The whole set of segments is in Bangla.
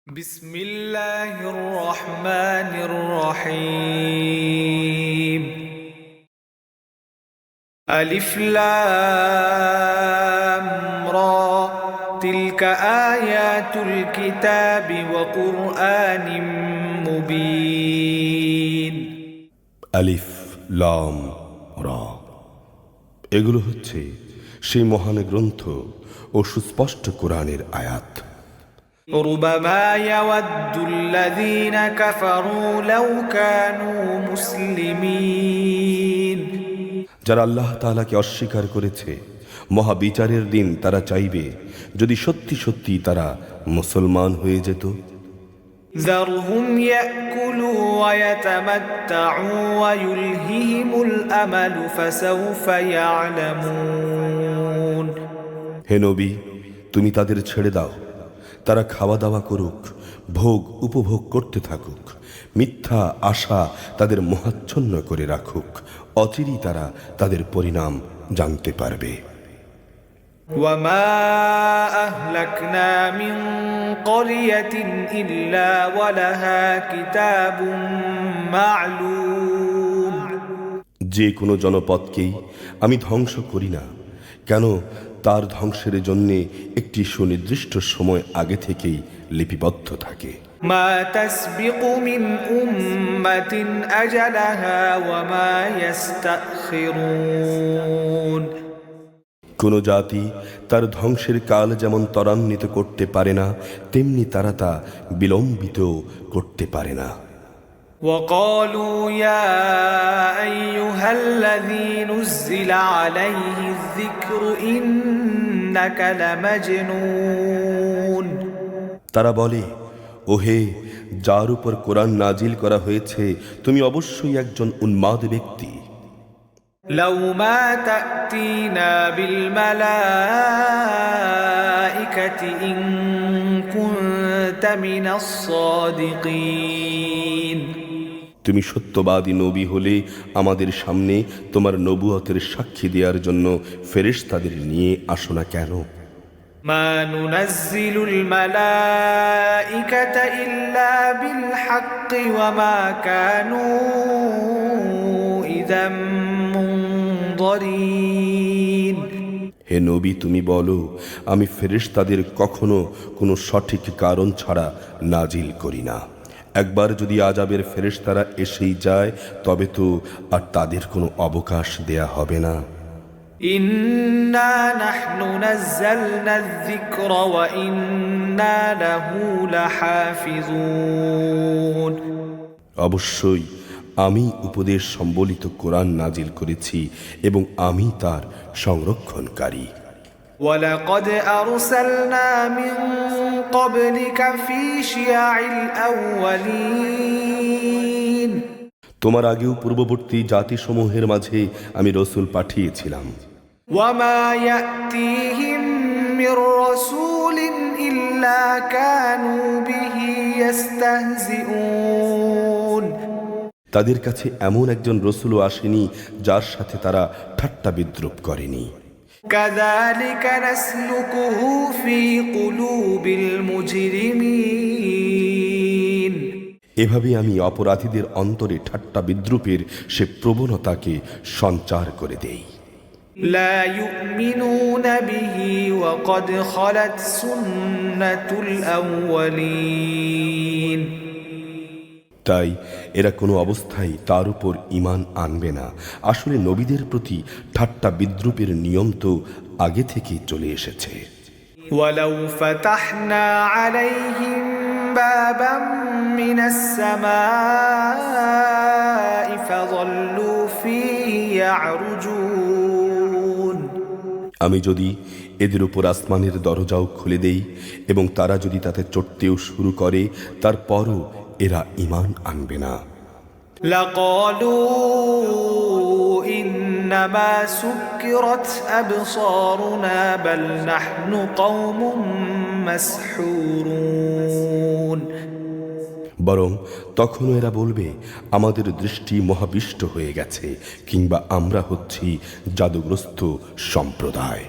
بسم الله الرحمن الرحيم ألف لام را تلك آيات الكتاب وقرآن مبين আলিফ লাম রা, এগুলো হচ্ছে সেই মহান গ্রন্থ ও সুস্পষ্ট কোরআনের আয়াত। ربما يود الذين كفروا لو كانوا مسلمين যারা আল্লাহ তাআলাকে অস্বীকার করেছে, মহাবিচারের দিন তারা চাইবে যদি সত্যি সত্যি তারা মুসলমান হয়ে যেত। ذرهم يأكلوا ويتمتعوا ويلههم الأمل فسوف يعلمون হে নবী, তুমি তাদের ছেড়ে দাও, তারা খাওয়া দাওয়া করুক, ভোগ উপভোগ করতে থাকুক, মিথ্যা আশা তাদের মোহাচ্ছন্ন করে রাখুক, অচিরেই তারা তাদের পরিণাম জানতে পারবে। وما أهلكنا من قرية إلا ولها كتاب معلوم যে কোনো জনপদকেই আমি ধ্বংস করি না, কেন তার ধ্বংসের জন্যে একটি সুনির্দিষ্ট সময় আগে থেকেই লিপিবদ্ধ থাকে। ما تسبق من أمة أجلها وما يستأخرون কোনো জাতি তার ধ্বংসের কাল যেমন ত্বরান্বিত করতে পারে না, তেমনি তারা তা বিলম্বিত করতে পারে না। وقالوا يا أيها الذي نزل عليه الذكر إنك لمجنون তারা বলে, ওহে যার উপর কোরআন নাজিল করা হয়েছে, তুমি অবশ্যই একজন উন্মাদ ব্যক্তি। لو ما تأتينا بالملائكة إن كنت من الصادقين তুমি সত্যবাদী নবী হলে আমাদের সামনে তোমার নবুয়তের সাক্ষী দেওয়ার জন্য ফেরেশতাদের নিয়ে আসো না কেন? ما ننزل الملائكة إلا بالحق وما كانوا إذا منظرين হে নবী, তুমি বলো, আমি ফেরেশতাদের কখনো কোনো সঠিক কারণ ছাড়া নাজিল করি না। একবার যদি আযাবের ফেরেশতারা এসেই যায়, তবে তো আর তাদের কোনো অবকাশ দেয়া হবে না। إنا نحن نزلنا الذكر وإنا له لحافظون অবশ্যই আমি উপদেশ সম্বলিত কোরআন নাজিল করেছি এবং আমি তার সংরক্ষণকারী। ولقد أرسلنا من قبلك في شيع الأولين তোমার আগেও পূর্ববর্তী জাতিসমূহের মাঝে আমি রসূল পাঠিয়েছিলাম। وما يأتيهم من رسول إلا كانوا به يستهزئون তাদের কাছে এমন একজন রসূলও আসেনি যার সাথে তারা ঠাট্টা বিদ্রুপ করেনি। كذلك نسلكه في قلوب المجرمين এভাবে আমি অপরাধীদের অন্তরে ঠাট্টা বিদ্রুপের সে প্রবণতাকে সঞ্চার করে দেই। لا يؤمنون به وقد خلت سنة الأولين তাই এরা কোনো অবস্থায় তার উপর ঈমান আনবে না। আসলে নবীদের প্রতি ঠাট্টা বিদ্রুপের নিয়ম তো আগে থেকেই চলে এসেছে। ولو فتحنا عليهم بابا من السماء فظلوا فيه يعرجون আমি যদি এদের উপর আসমানের দরজাও খুলে দেই এবং তারা যদি তাতে চড়তেও শুরু করে, তারপরও এরা ঈমান আনবে না। لقالوا إنما سكرت أبصارنا بل نحن قوم مسحورون বরং তখন এরা বলবে, আমাদের দৃষ্টি মহাবিষ্ট হয়ে গেছে, কিংবা আমরা হচ্ছি জাদুগ্রস্ত সম্প্রদায়।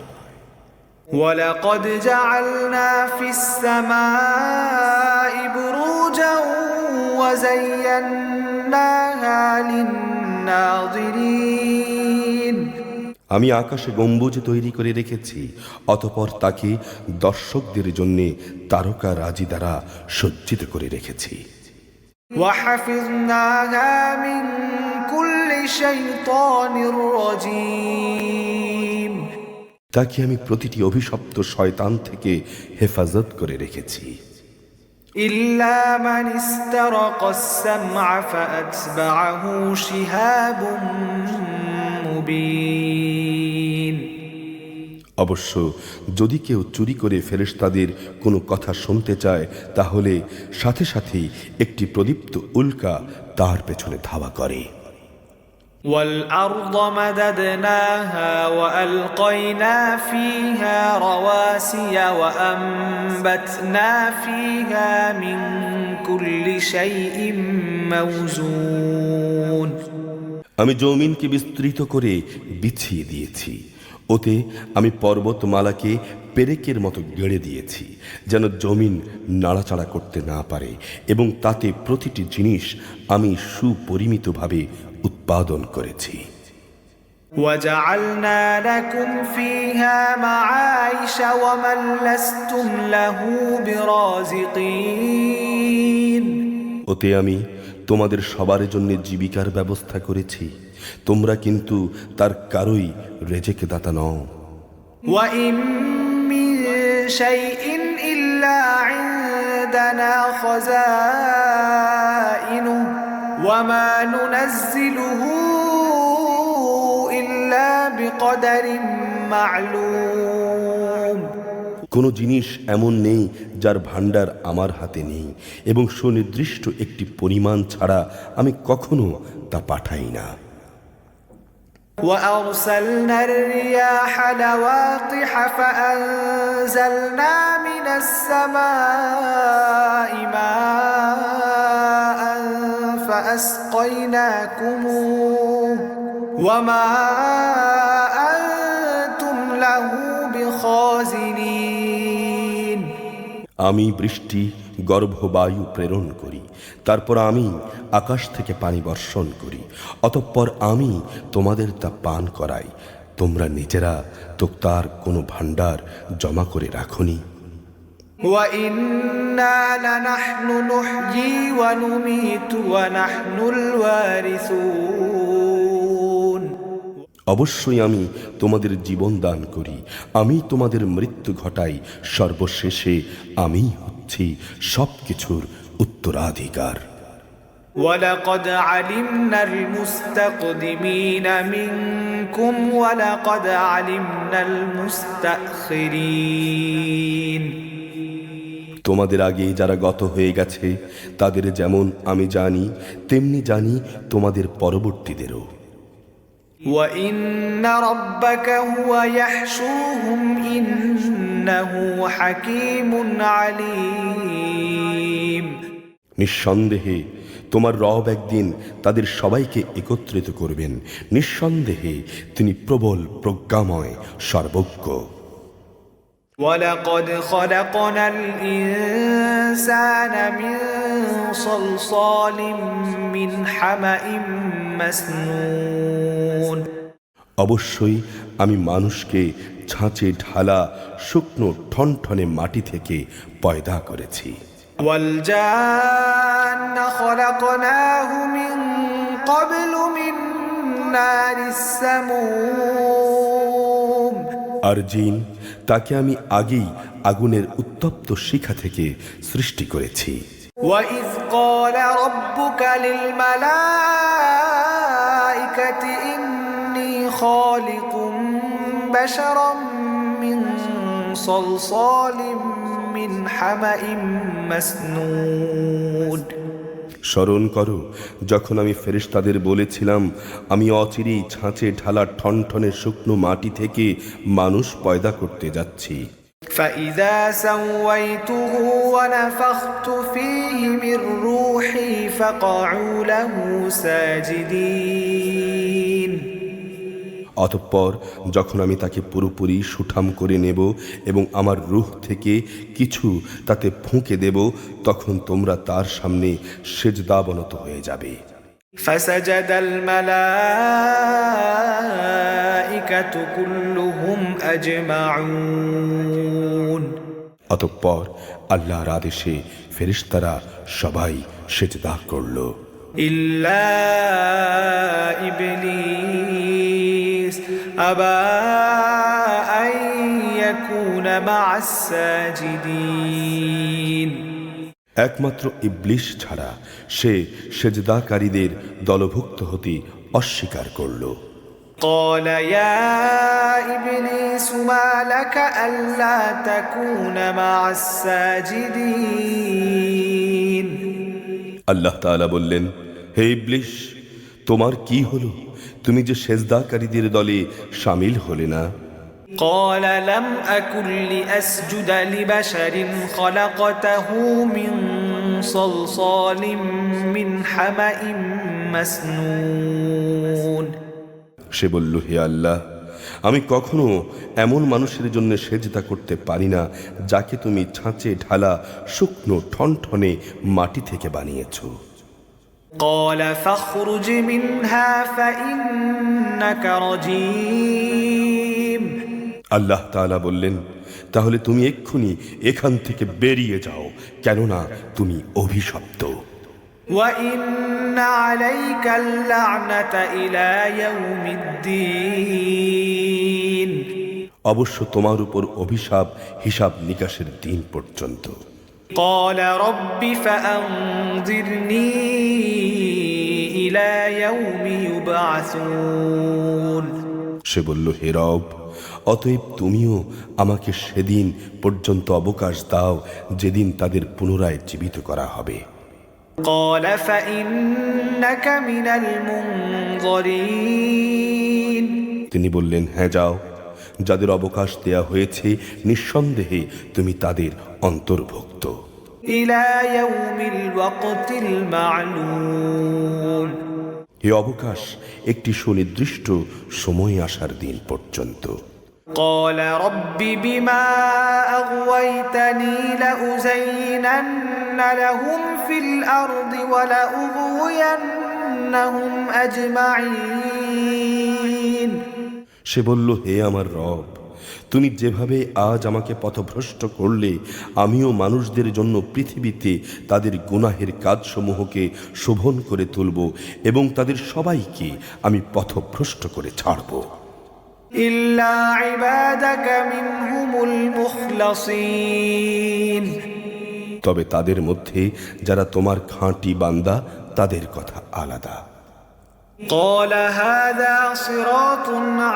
ولقد جعلنا في السماء بروجا وزيناها للناظرين আমি আকাশে গম্বুজ তৈরি করে রেখেছি, অতঃপর তাকে দর্শকদের জন্য তারকা রাজি দ্বারা সজ্জিত করে রেখেছি। وحفظناها من كل شيطان رجيم তাকে আমি প্রতিটি অভিশপ্ত শয়তান থেকে হেফাজত করে রেখেছি। إلا من استرق السمع فأتبعه شهاب مبين অবশ্য যদি কেউ চুরি করে ফেরেশতাদের কোনো কথা শুনতে চায়, তাহলে সাথে সাথেই একটি প্রদীপ্ত উল্কা তার পেছনে ধাওয়া করে। والأرض مددناها وألقينا فيها رواسي وأنبتنا فيها من كل شيء موزون আমি জমিনকে বিস্তৃত করে বিছিয়ে দিয়েছি, ওতে আমি পর্বতমালাকে পেরেকের মতো গেড়ে দিয়েছি, যেন জমিন নাড়াচাড়া করতে না পারে, এবং তাতে প্রতিটি জিনিস আমি সুপরিমিতভাবে উৎপাদন করেছি। وجعلنا لكم فيها معايش ومن لستم له برازقين ওতে আমি তোমাদের সবার জন্য জীবিকার ব্যবস্থা করেছি, তোমরা কিন্তু তার কারোই রেজেক দাতা নও। وإن من شيء إلا عندنا خزائنه وما ننزله إلا بقدر معلوم কোনো জিনিস এমন নেই যার ভাণ্ডার আমার হাতে নেই, এবং সুনির্দিষ্ট একটি পরিমাণ ছাড়া আমি কখনো তা পাঠাই না। وأرسلنا الرياح لواقح فأنزلنا من السماء ماء فأسقيناكموه وما أنتم له بخازنين আমি বৃষ্টি গর্ভবায়ু প্রেরণ করি, তারপর আমি আকাশ থেকে পানি বর্ষণ করি, অতঃপর আমি তোমাদের তা পান করাই। তোমরা নিজেরা তো তার কোনো ভাণ্ডার জমা করে রাখনি। وَإِنَّا لَنَحْنُ نُحْيِي وَنُمِيتُ وَنَحْنُ الْوَارِثُونَ অবশ্যই আমি তোমাদের জীবন দান করি, আমি তোমাদের মৃত্যু ঘটাই, সর্বশেষে আমি হচ্ছি সবকিছুর উত্তরাধিকার। وَلَقَدْ عَلِمْنَا الْمُسْتَقْدِمِينَ مِنكُمْ وَلَقَدْ عَلِمْنَا الْمُسْتَأْخِرِينَ তোমাদের আগে যারা গত হয়ে গেছে তাদের যেমন আমি জানি, তেমনি জানি তোমাদের পরবর্তীদেরও। وَإِنَّ رَبَّكَ هُوَ يَحْشُرُهُمْ إِنَّهُ حَكِيمٌ عَلِيمٌ নিঃসন্দেহে তোমার রব একদিন তাদের সবাইকে একত্রিত করবেন, নিঃসন্দেহে তিনি প্রবল প্রজ্ঞাময় সর্বজ্ঞ। وَلَقَدْ خَلَقْنَا الْإِنسَانَ مِنْ صَلْصَالٍ مِنْ حَمَإٍ مَسْنُونٍ অবশ্যই আমি মানুষকে ছাঁচে ঢালা শুকনো ঠনঠনে মাটি থেকে পয়দা করেছি। وَالْجَانَّ خَلَقْنَاهُ مِنْ قَبْلُ مِنْ نَارِ السَّمُومِ আর জিন, তাকে আমি আগেই আগুনের উত্তপ্ত শিখা থেকে সৃষ্টি করেছি। وَإِذْ قَالَ رَبُّكَ لِلْمَلَائِكَةِ إِنِّي خَالِقٌ بَشَرًا مِنْ صَلْصَالٍ مِنْ حَمَإٍ مسنون স্মরণ করো যখন আমি ফেরেশতাদের বলেছিলাম, আমি অচিরেই ছাঁচে ঢালা ঠনঠনে শুকনো মাটি থেকে মানুষ পয়দা করতে যাচ্ছি। فَإِذَا سَوَّيْتُهُ وَنَفَخْتُ فِيهِ مِنْ رُوحِي فَقَعُوا لَهُ سَاجِدِينَ অতঃপর যখন আমি তাকে পুরোপুরি সুঠাম করে নেব এবং আমার রূহ থেকে কিছু তাতে ফুঁকে দেব, তখন তোমরা তার সামনে সেজদাবনত হয়ে যাবে। فسجد الملائكة كلهم أجمعون অতঃপর আল্লাহর আদেশে ফেরেশতারা সবাই সেজদা করল, إلا إبليس أبى أن يكون مع الساجدين একমাত্র ইবলিস ছাড়া সে সেজদাকারীদের দলভুক্ত হতে অস্বীকার করল। قال يا إبليس ما لك ألا تكون مع الساجدين আল্লাহ তাআলা বললেন, হে ইবলিস, তোমার কি হলো? তুমি যে সেজদাকারীদের দলে শামিল হলে না। قال لم أكن لأسجد لبشر خلقته من صلصال من حمأ مسنون সে বলল, হে আল্লাহ, আমি কখনো এমন মানুষের জন্য সেজদা করতে পারি না যাকে তুমি ছাঁচে ঢালা শুকনো ঠনঠনে মাটি থেকে বানিয়েছো। قال فاخرج منها فإنك رجيم আল্লাহ তাআলা বললেন, তাহলে তুমি এক্ষুনি এখান থেকে বেরিয়ে যাও, কেননা তুমি অভিশপ্ত। وإن عليك اللعنة إلى يوم الدين অবশ্য তোমার উপর অভিশাপ হিসাব নিকাশের দিন পর্যন্ত। قال رب فأنظرني إلى يوم يبعثون সে বলল, হে রব, অতএব তুমিও আমাকে সেদিন পর্যন্ত অবকাশ দাও যেদিন তাদের পুনরায় জীবিত করা হবে। قال فإنك من المنظرين তিনি বললেন, হ্যাঁ যাও, যাদের অবকাশ দেয়া হয়েছে নিঃসন্দেহে তুমি তাদের অন্তর্ভুক্ত। إلى يوم الوقت المعلوم এ অবকাশ একটি সুনির্দিষ্ট সময় আসার দিন পর্যন্ত। قال رب بما أغويتني لأزينن لهم في الأرض ولأغوينهم أجمعين সে বলল, হে আমার রব, তুমি যেভাবে আজ আমাকে পথভ্রষ্ট করলে, আমিও মানুষদের জন্য পৃথিবীতে তাদের গুনাহের কাজসমূহকে শোভন করে তুলব এবং তাদের সবাইকে আমি পথভ্রষ্ট করে ছাড়ব। إلا عبادك منهم المخلصين তবে তাদের মধ্যে যারা তোমার খাঁটি বান্দা, তাদের কথা আলাদা। قال هذا صراط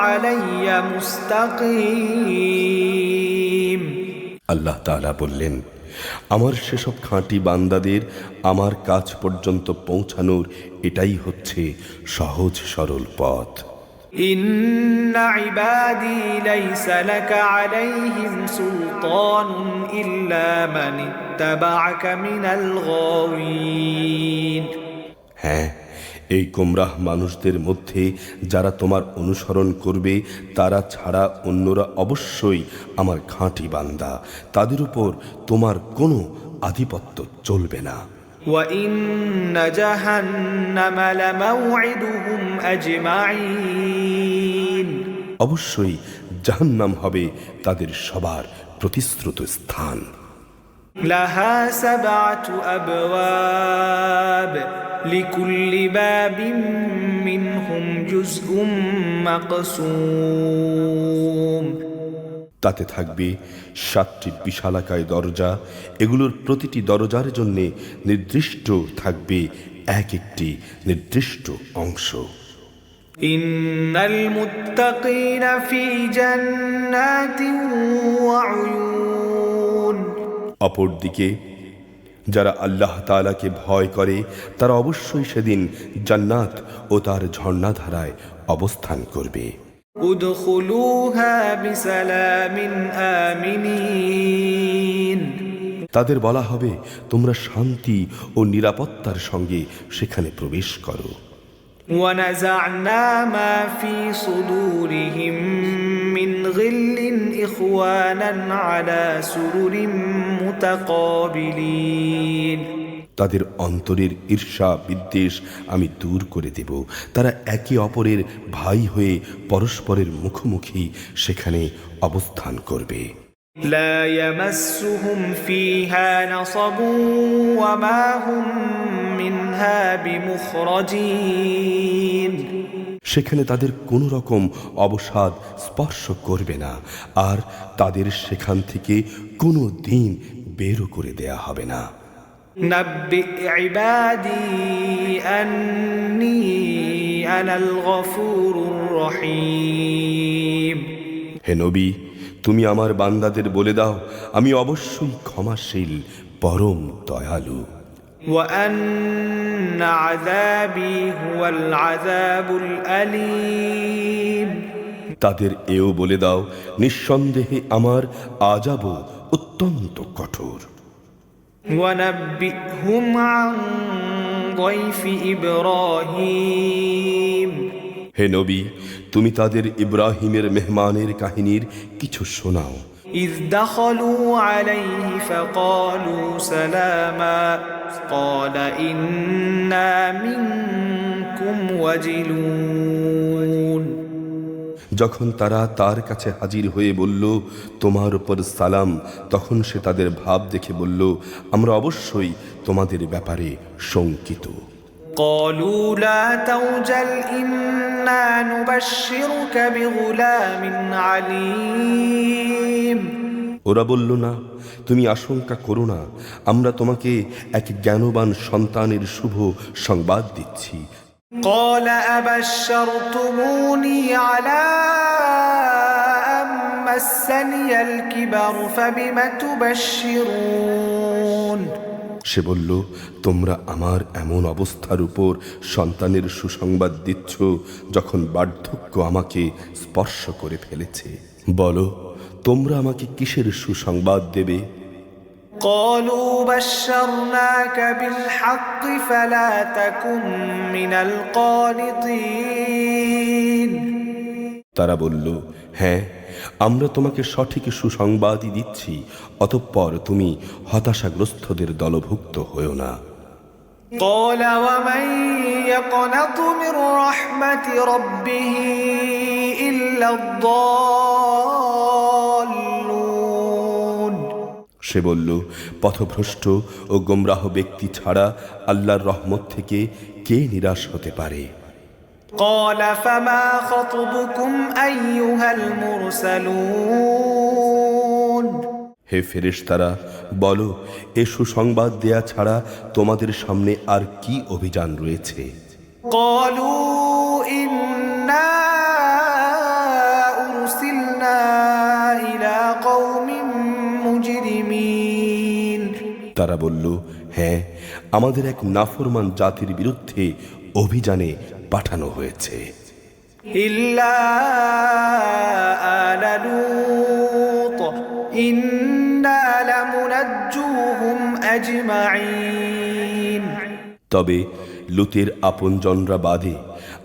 علي مستقيم আল্লাহ তাআলা বললেন, আমার সেসব খাঁটি বান্দাদের আমার কাছ পর্যন্ত পৌঁছানোর এটাই হচ্ছে সহজ সরল পথ। إن عبادي ليس لك عليهم سلطان إلا من اتبعك من الغاوين হ্যাঁ, এই গোমরাহ মানুষদের মধ্যে যারা তোমার অনুসরণ করবে তারা ছাড়া অন্যরা অবশ্যই আমার খাঁটি বান্দা, তাদের উপর তোমার কোনো আধিপত্য চলবে না। وإن جهنم لموعدهم أجمعين অবশ্যই জাহান্নাম হবে তাদের সবার প্রতিশ্রুত স্থান। لها 7 أبواب لكل باب منهم جزء مقسوم তাতে থাকবে 7টি বিশালাকায় দরজা, এগুলোর প্রতিটি দরজার জন্য নির্দিষ্ট থাকবে এক একটি নির্দিষ্ট অংশ। إن المتقين في جنات وعيون অপরদিকে যারা আল্লাহ তাআলাকে ভয় করে তারা অবশ্যই সেদিন জান্নাত ও তার ঝর্ণাধারায় অবস্থান করবে। ادخلوها بسلام آمنين তাদের বলা হবে, তোমরা শান্তি ও নিরাপত্তার সঙ্গে সেখানে প্রবেশ করো। ونزعنا ما في صدورهم من غل إخوانا على سرر متقابلين তাদের অন্তরের ঈর্ষা বিদ্বেষ আমি দূর করে দেব। তারা একে অপরের ভাই হয়ে পরস্পরের মুখোমুখি সেখানে অবস্থান করবে। لا يمسهم فيها نصب وما هم منها بمخرجين সেখানে তাদের কোনো রকম অবসাদ স্পর্শ করবে না, আর তাদের সেখান থেকে কোনো দিন বেরও করে দেয়া হবে না। نبئ عبادي أني أنا الغفور الرحيم হে নবী, তুমি আমার বান্দাদের বলে দাও, আমি অবশ্যই ক্ষমাশীল, পরম দয়ালু। وأن عذابي هو العذاب الأليم তাদের এও বলে দাও, নিঃসন্দেহে আমার আযাব অত্যন্ত কঠোর। ونبئهم عن ضيف إبراهيم হে নবী, তুমি তাদের ইব্রাহিমের মেহমানের কাহিনীর কিছু শোনাও। إذ دخلوا عليه فقالوا سلاما قال إنا منكم وجلون যখন তারা তার কাছে হাজির হয়ে বলল, তোমার উপর সালাম, তখন সে তাদের ভাব দেখে বলল, আমরা অবশ্যই তোমাদের ব্যাপারে শঙ্কিত। قالوا لا توجل إنا نبشرك بغلام عليم ওরা বলল, না, তুমি আশঙ্কা করো না, আমরা তোমাকে এক জ্ঞানবান সন্তানের শুভ সংবাদ দিচ্ছি। قال أبشرتموني على أن مسني الكبر فبم تبشرون সে বলল, তোমরা আমার এমন অবস্থার উপর সন্তানের সুসংবাদ দিচ্ছ যখন বার্ধক্য আমাকে স্পর্শ করে ফেলেছে। বলো, তোমরা আমাকে কিসের সুসংবাদ দেবে? قالوا بشرناك بالحق فلا تكن من القانطين তারা বলল, হ্যাঁ, আমরা তোমাকে সঠিক সুসংবাদই দিচ্ছি, অতঃপর তুমি হতাশাগ্রস্তদের দলভুক্ত হও না। قال ومن يقنط من رحمة ربه إلا الضالون সে বলল, পথভ্রষ্ট ও গোমরাহ ব্যক্তি ছাড়া আল্লাহর রহমত থেকে কে নিরাশ হতে পারে? قال فما خطبكم أيها المرسلون হে ফেরেশতারা, বলো, এ সুসংবাদ দেয়া ছাড়া তোমাদের সামনে আর কি অভিযান রয়েছে? قالوا إنا أرسلنا إلى قوم مجرمين তারা বলল, হ্যাঁ, আমাদের এক নাফরমান জাতির বিরুদ্ধে অভিযানে পাঠানো হয়েছে। إلا آل لوط إنا لمنجوهم أجمعين তবে লুতের আপনজনরা বাদে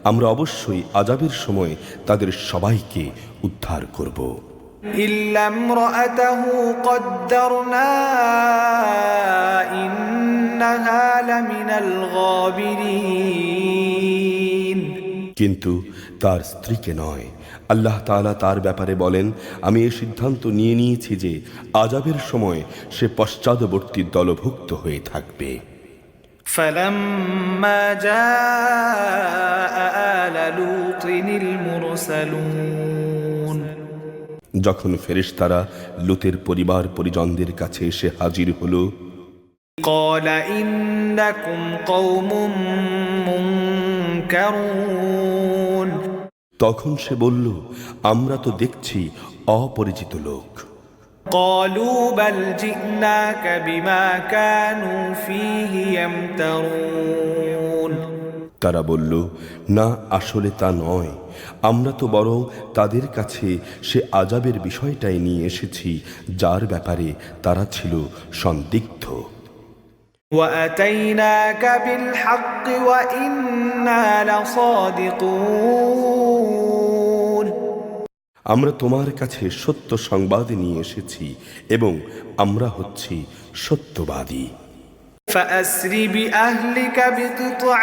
আমরা অবশ্যই আযাবের সময় তাদের সবাইকে উদ্ধার করব। إلا امرأته قدرنا إنها لمن الغابرين কিন্তু তার স্ত্রীকে নয়। আল্লাহ তাআলা তার ব্যাপারে বলেন, আমি এই সিদ্ধান্ত নিয়ে নিয়েছি যে আযাবের সময় সে পশ্চাদবর্তী দলভুক্ত হয়ে থাকবে। فلما جاء آل لوط المرسلون যখন ফেরেশতারা লুতের পরিবার পরিজনদের কাছে এসে হাজির হলো, قال إنكم قوم منكرون তখন সে বলল, আমরা তো দেখছি অপরিচিত লোক। قالوا بل جئناك بما كانوا فيه يمترون তারা বলল, না, আসলে তা নয়, আমরা তো বরং তাদের কাছে সে আযাবের বিষয়টাই নিয়ে এসেছি যার ব্যাপারে তারা ছিল সন্দিগ্ধ। وأتيناك بالحق وإنا لصادقون আমরা তোমার কাছে সত্য সংবাদ নিয়ে এসেছি এবং আমরা হচ্ছি সত্যবাদী। فأسر بأهلك بقطع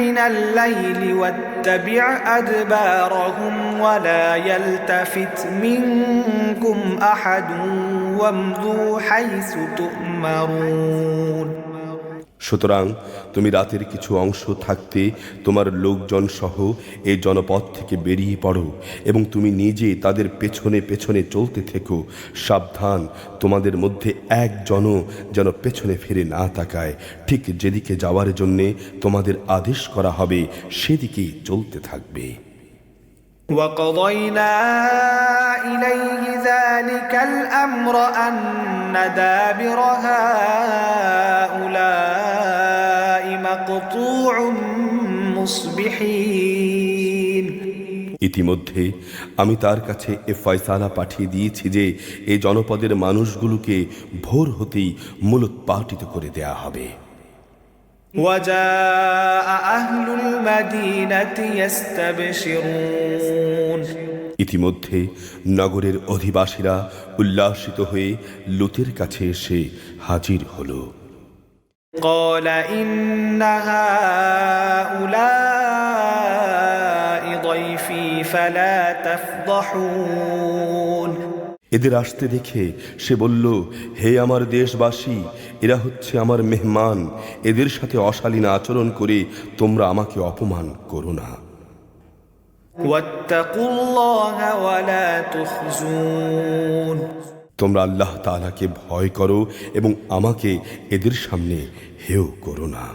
من الليل واتبع أدبارهم ولا يلتفت منكم أحد وامضوا حيث تؤمرون সুতরাং তুমি রাতের কিছু অংশ থাকতে তোমার লোকজন সহ এই জনপদ থেকে বেরিয়ে পড়ো এবং তুমি নিজে তাদের পেছনে পেছনে চলতে থেকো। সাবধান, তোমাদের মধ্যে একজনও যেন পেছনে ফিরে না তাকায়। ঠিক যেদিকে যাওয়ার জন্যে তোমাদের আদেশ করা হবে সেদিকেই চলতে থাকবে। وقضينا إليه ذلك الأمر أن دابر هؤلاء مقطوع مصبحين ইতিমধ্যে আমি তার কাছে এ ফয়সালা পাঠিয়ে দিয়েছি যে এই জনপদের মানুষগুলোকে ভোর হতেই মূলোৎপাটিত করে দেয়া হবে। وجاء أهل المدينة يستبشرون ইতিমধ্যে নগরের অধিবাসীরা উল্লাসিত হয়ে লুতের কাছে এসে হাজির হলো। قال إن هؤلاء ضيفي فلا تفضحون এদের আসতে দেখে সে বলল, হে আমার দেশবাসী, এরা হচ্ছে আমার মেহমান, এদের সাথে অশালীন আচরণ করে তোমরা আমাকে অপমান করো না। واتقوا الله ولا تخزون তোমরা আল্লাহ তাআলাকে ভয় করো এবং আমাকে এদের সামনে হেয় করো না।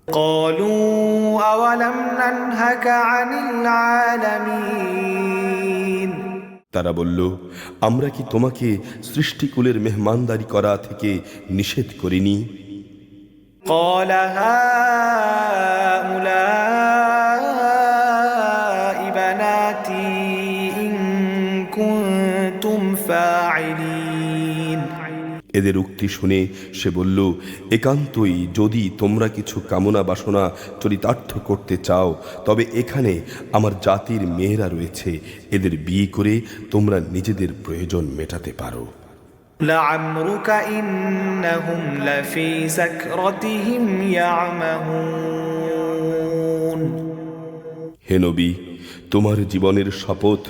قالوا أولم ننهك عن العالمين তারা বলল, আমরা কি তোমাকে সৃষ্টিকুলের মেহমানদারি করা থেকে নিষেধ করিনি? قال هؤلاء بناتي إن كنتم فاعلين এদের উক্তি শুনে সে বলল, একান্তই যদি তোমরা কিছু কামনা বাসনা চরিতার্থ করতে চাও তবে এখানে আমার জাতির মেয়েরা রয়েছে, এদের বিয়ে করে তোমরা নিজেদের প্রয়োজন মেটাতে পারো। لعمرك إنهم لفي سكرتهم يعمهون হে নবী, তোমার জীবনের শপথ,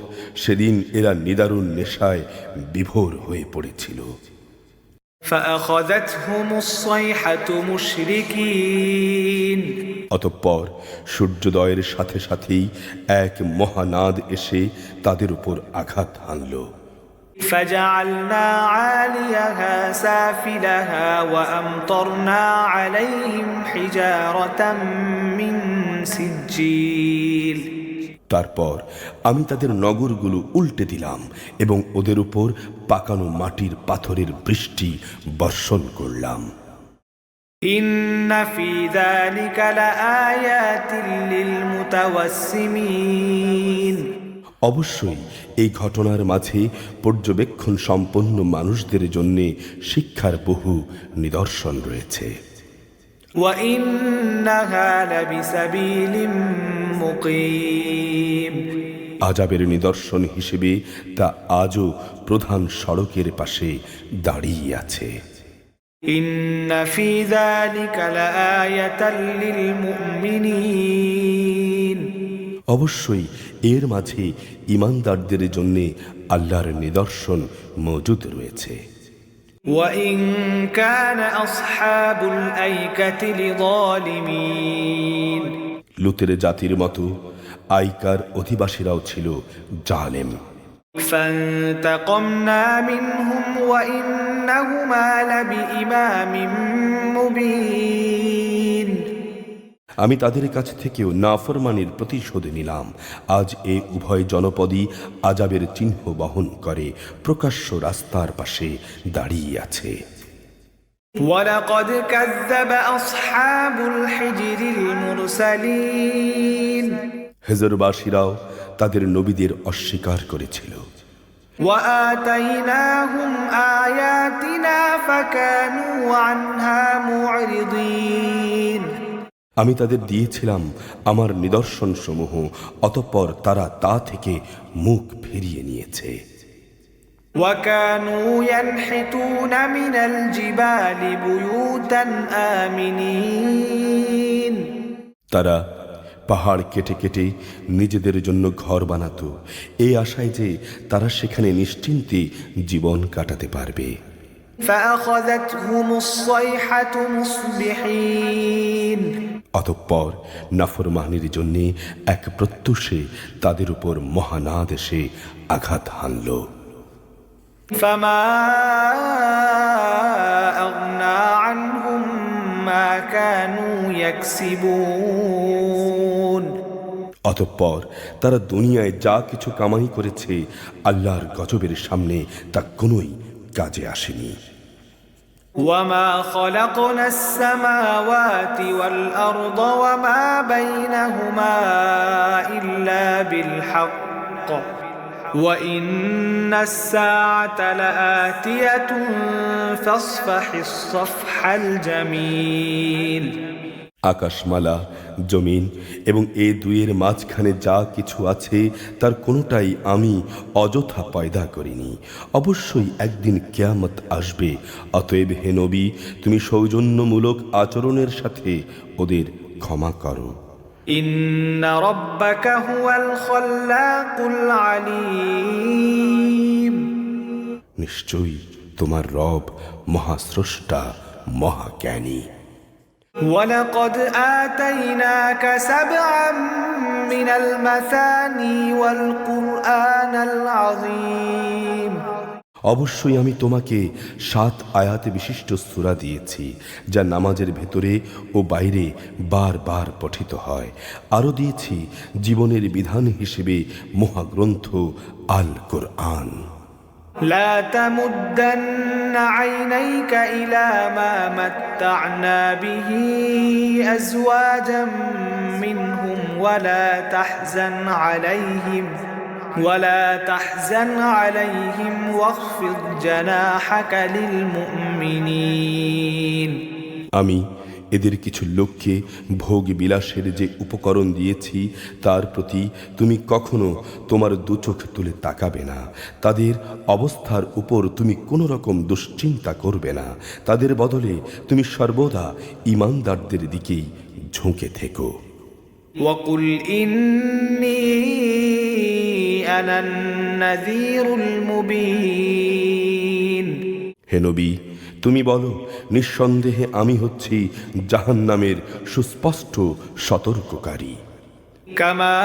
সেদিন এরা নিদারুণ নেশায় বিভোর হয়ে পড়েছিল। فأخذتهم الصيحة مشركين অতঃপর সূর্যোদয়ের সাথে সাথেই এক মহানাদ এসে তাদের উপর আঘাত হানল। فجعلنا عاليها سافلها وأمطرنا عليهم حجارة من سجيل তারপর আমি তাদের নগরগুলো উল্টে দিলাম এবং ওদের উপর পাকানো মাটির পাথরের বৃষ্টি বর্ষণ করলাম। إن في ذلك لآيات للمتوسمين অবশ্যই এই ঘটনার মাঝে পর্যবেক্ষণ সম্পন্ন মানুষদের জন্য শিক্ষার বহু নিদর্শন রয়েছে। وإنها لبسبيل مقيم আযাবের নিদর্শন হিসেবে তা আজও প্রধান সড়কের পাশে দাঁড়িয়ে আছে। إن في ذلك لآية للمؤمنين অবশ্যই এর মাঝে ঈমানদারদের জন্য আল্লাহর নিদর্শন মজুদ রয়েছে। وإن كان أصحاب الأيكة لظالمين লুতের জাতির মতো আইকার অধিবাসীরাও ছিল জালেম। فانتقمنا منهم وإنهما لبإمام مبين আমি তাদের কাছ থেকেও নাফরমানির প্রতিশোধ নিলাম। আজ এই উভয় জনপদই আযাবের চিহ্ন বহন করে, প্রকাশ্য রাস্তার পাশে দাঁড়িয়ে আছে। ولقد كذب أصحاب الحجر المرسلين হেজরবাসীরাও তাদের নবীদের অস্বীকার করেছিল। وآتيناهم آياتنا كانوا عنها معرضين আমি তাদের দিয়েছিলাম আমার নিদর্শন সমূহ, অতঃপর তারা তা থেকে মুখ ফিরিয়ে নিয়েছে। وكانوا ينحتون من الجبال بيوتا آمنين তারা পাহাড় কেটে কেটে নিজেদের জন্য ঘর বানাতো, এই আশায় যে তারা সেখানে নিশ্চিন্তে জীবন কাটাতে পারবে। فأخذتهم الصيحة مصبحين অতঃপর নাফরমানির জন্য এক প্রত্যুষে তাদের উপর মহানাদ এসে আঘাত হানল। فما أغنى عنهم ما كانوا يكسبون অতঃপর তারা দুনিয়ায় যা কিছু কামাই করেছে আল্লাহর গজবের সামনে তা কোনোই কাজে আসেনি। وما خلقنا السماوات والأرض وما بينهما إلا بالحق وإن الساعة لآتية فاصفح الصفح الجميل আকাশমালা, জমিন এবং এ দুইয়ের মাঝখানে যা কিছু আছে তার কোনোটাই আমি অযথা পয়দা করিনি। অবশ্যই একদিন কিয়ামত আসবে, অতএব হে নবী, তুমি সৌজন্যমূলক আচরণের সাথে ওদের ক্ষমা করো। إن ربك هو الخلاق العليم নিশ্চয়ই তোমার রব মহাস্রষ্টা, মহাজ্ঞানী। ولقد آتيناك 7 من المثاني والقرآن العظيم অবশ্যই আমি তোমাকে 7 আয়াতে বিশিষ্ট সূরা দিয়েছি, যা নামাজের ভেতরে ও বাইরে বারবার পঠিত হয়। আরও দিয়েছি জীবনের বিধান হিসেবে মহাগ্রন্থ আল কোরআন। لا تمدن عينيك إلى ما متعنا به أزواجا منهم ولا تحزن عليهم واخفض جناحك للمؤمنين আমি এদের কিছু লোককে ভোগ বিলাসের যে উপকরণ দিয়েছি তার প্রতি তুমি কখনো তোমার দুচোখ তুলে তাকাবে না। তাদের অবস্থার উপর তুমি কোনো রকম দুশ্চিন্তা করবে না। তাদের বদলে তুমি সর্বদা ঈমানদারদের দিকেই ঝুঁকে থেকো। وقل إني أنا النذير المبين হে নবী, তুমি বলো, নিঃসন্দেহে আমি হচ্ছি জাহান্নামের সুস্পষ্ট সতর্ককারী। كما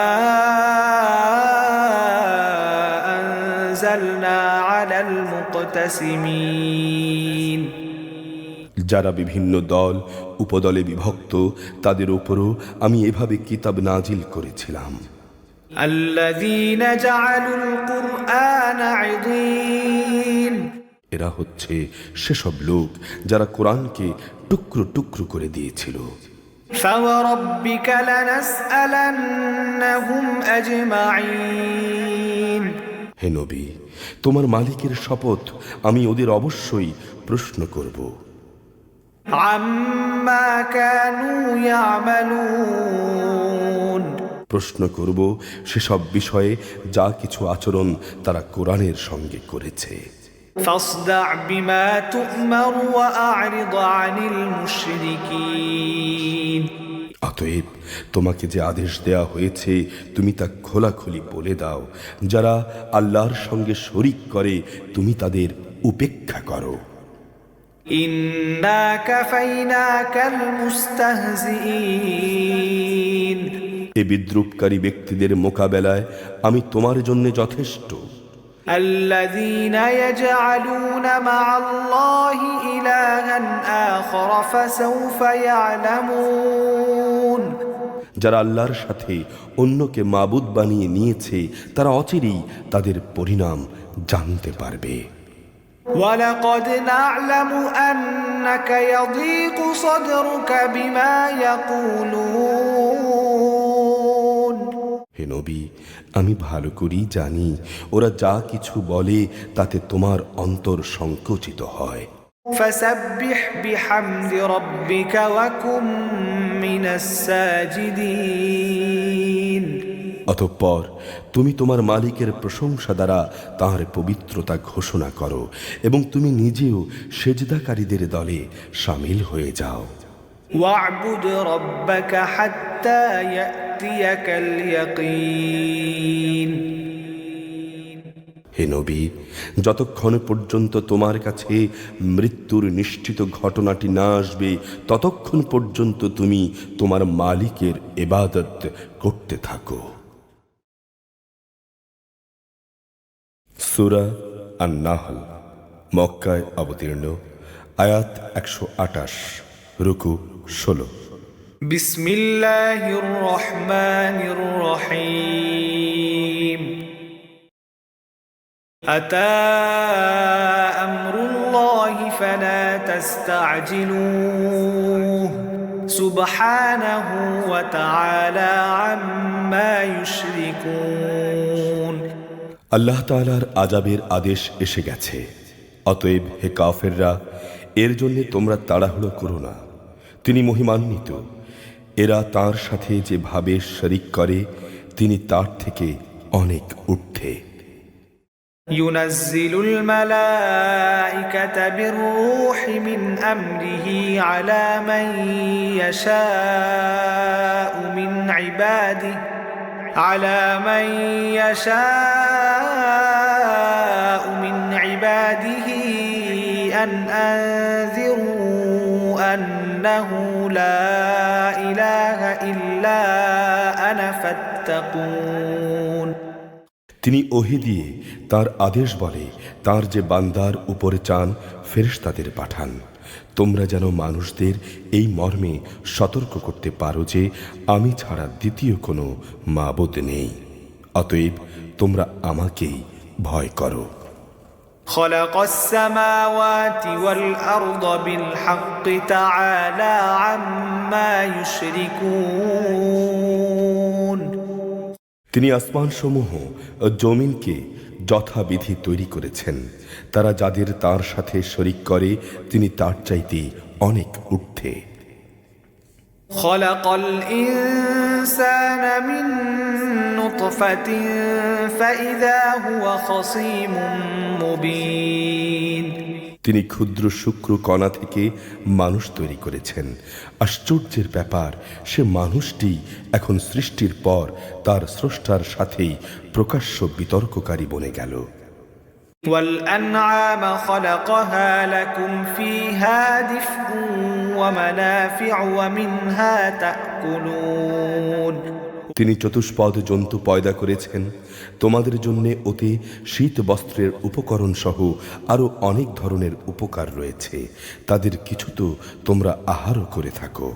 أنزلنا على المقتسمين যারা বিভিন্ন দল উপদলে বিভক্ত তাদের উপরও আমি এভাবে কিতাব নাজিল করেছিলাম। الذين جعلوا القرآن عضين এরা হচ্ছে সেসব লোক যারা কোরআনকে টুকরো টুকরো করে দিয়েছিল। فوربك لنسألنهم أجمعين হে নবী, তোমার মালিকের শপথ, আমি ওদের অবশ্যই প্রশ্ন করব। عما كانوا يعملون প্রশ্ন করব সেসব বিষয়ে যা কিছু আচরণ তারা কোরআনের সঙ্গে করেছে। فاصدع بما تؤمر وأعرض عن المشركين অতএব তোমাকে যে আদেশ দেয়া হয়েছে তুমি তা খোলাখুলি বলে দাও। যারা আল্লাহর সঙ্গে শরিক করে তুমি তাদের উপেক্ষা করো। إنا كفيناك المستهزئين এ বিদ্রুপকারী ব্যক্তিদের মোকাবেলায় আমি তোমার জন্য যথেষ্ট। الذين يجعلون مع الله إلها آخر فسوف يعلمون যারা আল্লাহর সাথে অন্যকে মাবুদ বানিয়ে নিয়েছে তারা অচিরেই তাদের পরিণাম জানতে পারবে। ولقد نعلم أنك يضيق صدرك بما يقولون হে নবী, আমি ভালো করেই জানি ওরা যা কিছু বলে তাতে তোমার অন্তর সংকুচিত হয়। فسبح بحمد ربك وكن من الساجدين। অতঃপর তুমি তোমার মালিকের প্রশংসা দ্বারা তাঁর পবিত্রতা ঘোষণা করো এবং তুমি নিজেও সেজদাকারীদের দলে শামিল হয়ে যাও। واعبد ربك حتى يأتيك اليقين। হে নবী, যতক্ষণ পর্যন্ত তোমার কাছে মৃত্যুর নিশ্চিত ঘটনাটি না আসবে ততক্ষণ পর্যন্ত তুমি তোমার মালিকের ইবাদত করতে থাকো। সূরা আন-নাহল, মক্কায় অবতীর্ণ, আয়াত 128, রুকু 16। বিসমিল্লাহির রহমানির রহিম। أتى أمر الله فلا تستعجلوه سبحانه وتعالى عما يشركون। আল্লাহ তাআলার আযাবের আদেশ এসে গেছে, অতএব হে কাফেররা, এর জন্য তোমরা তাড়াহুড়ো করো না। তিনি মহিমান্বিত। এরা তার সাথে যেভাবে শরীক করে তিনি তার থেকে অনেক ঊর্ধ্বে। ينزل الملائكة بالروح من أمره على من يشاء من عباده أن أنذروا أنه لا إله إلا أنا فاتقون। তিনি ওহী দিয়ে তার আদেশ বলে তার যে বান্দার উপরে চান ফেরেশতাদের পাঠান, তোমরা যেন মানুষদের এই মর্মে সতর্ক করতে পারো যে আমি ছাড়া দ্বিতীয় কোনো মাবুদ নেই, অতএব তোমরা আমাকেই ভয় করো। خلق السماوات والأرض بالحق تعالى عما يشركون। তিনি আসমানসমূহ ও জমিনকে যথাবিধি তৈরি করেছেন, তারা যাদের তার সাথে শরীক করে তিনি তার চাইতে অনেক ঊর্ধ্বে। خلق الإنسان من نطفة فإذا هو خصيم مبين। তিনি ক্ষুদ্র শুক্র কণা থেকে মানুষ তৈরি করেছেন। আশ্চর্যের ব্যাপার, সে মানুষটি এখন সৃষ্টির পর তার স্রষ্টার সাথেই প্রকাশ্য বিতর্ককারী বনে গেল। والأنعام خلقها لكم فيها دفء ومنافع ومنها تأكلون। তিনি চতুষ্পদ জন্তু পয়দা করেছেন, তোমাদের জন্য ওতে শীত বস্ত্রের উপকরণ সহ আরো অনেক ধরনের উপকার রয়েছে, তাদের কিছু তো তোমরা আহারও করে থাকো।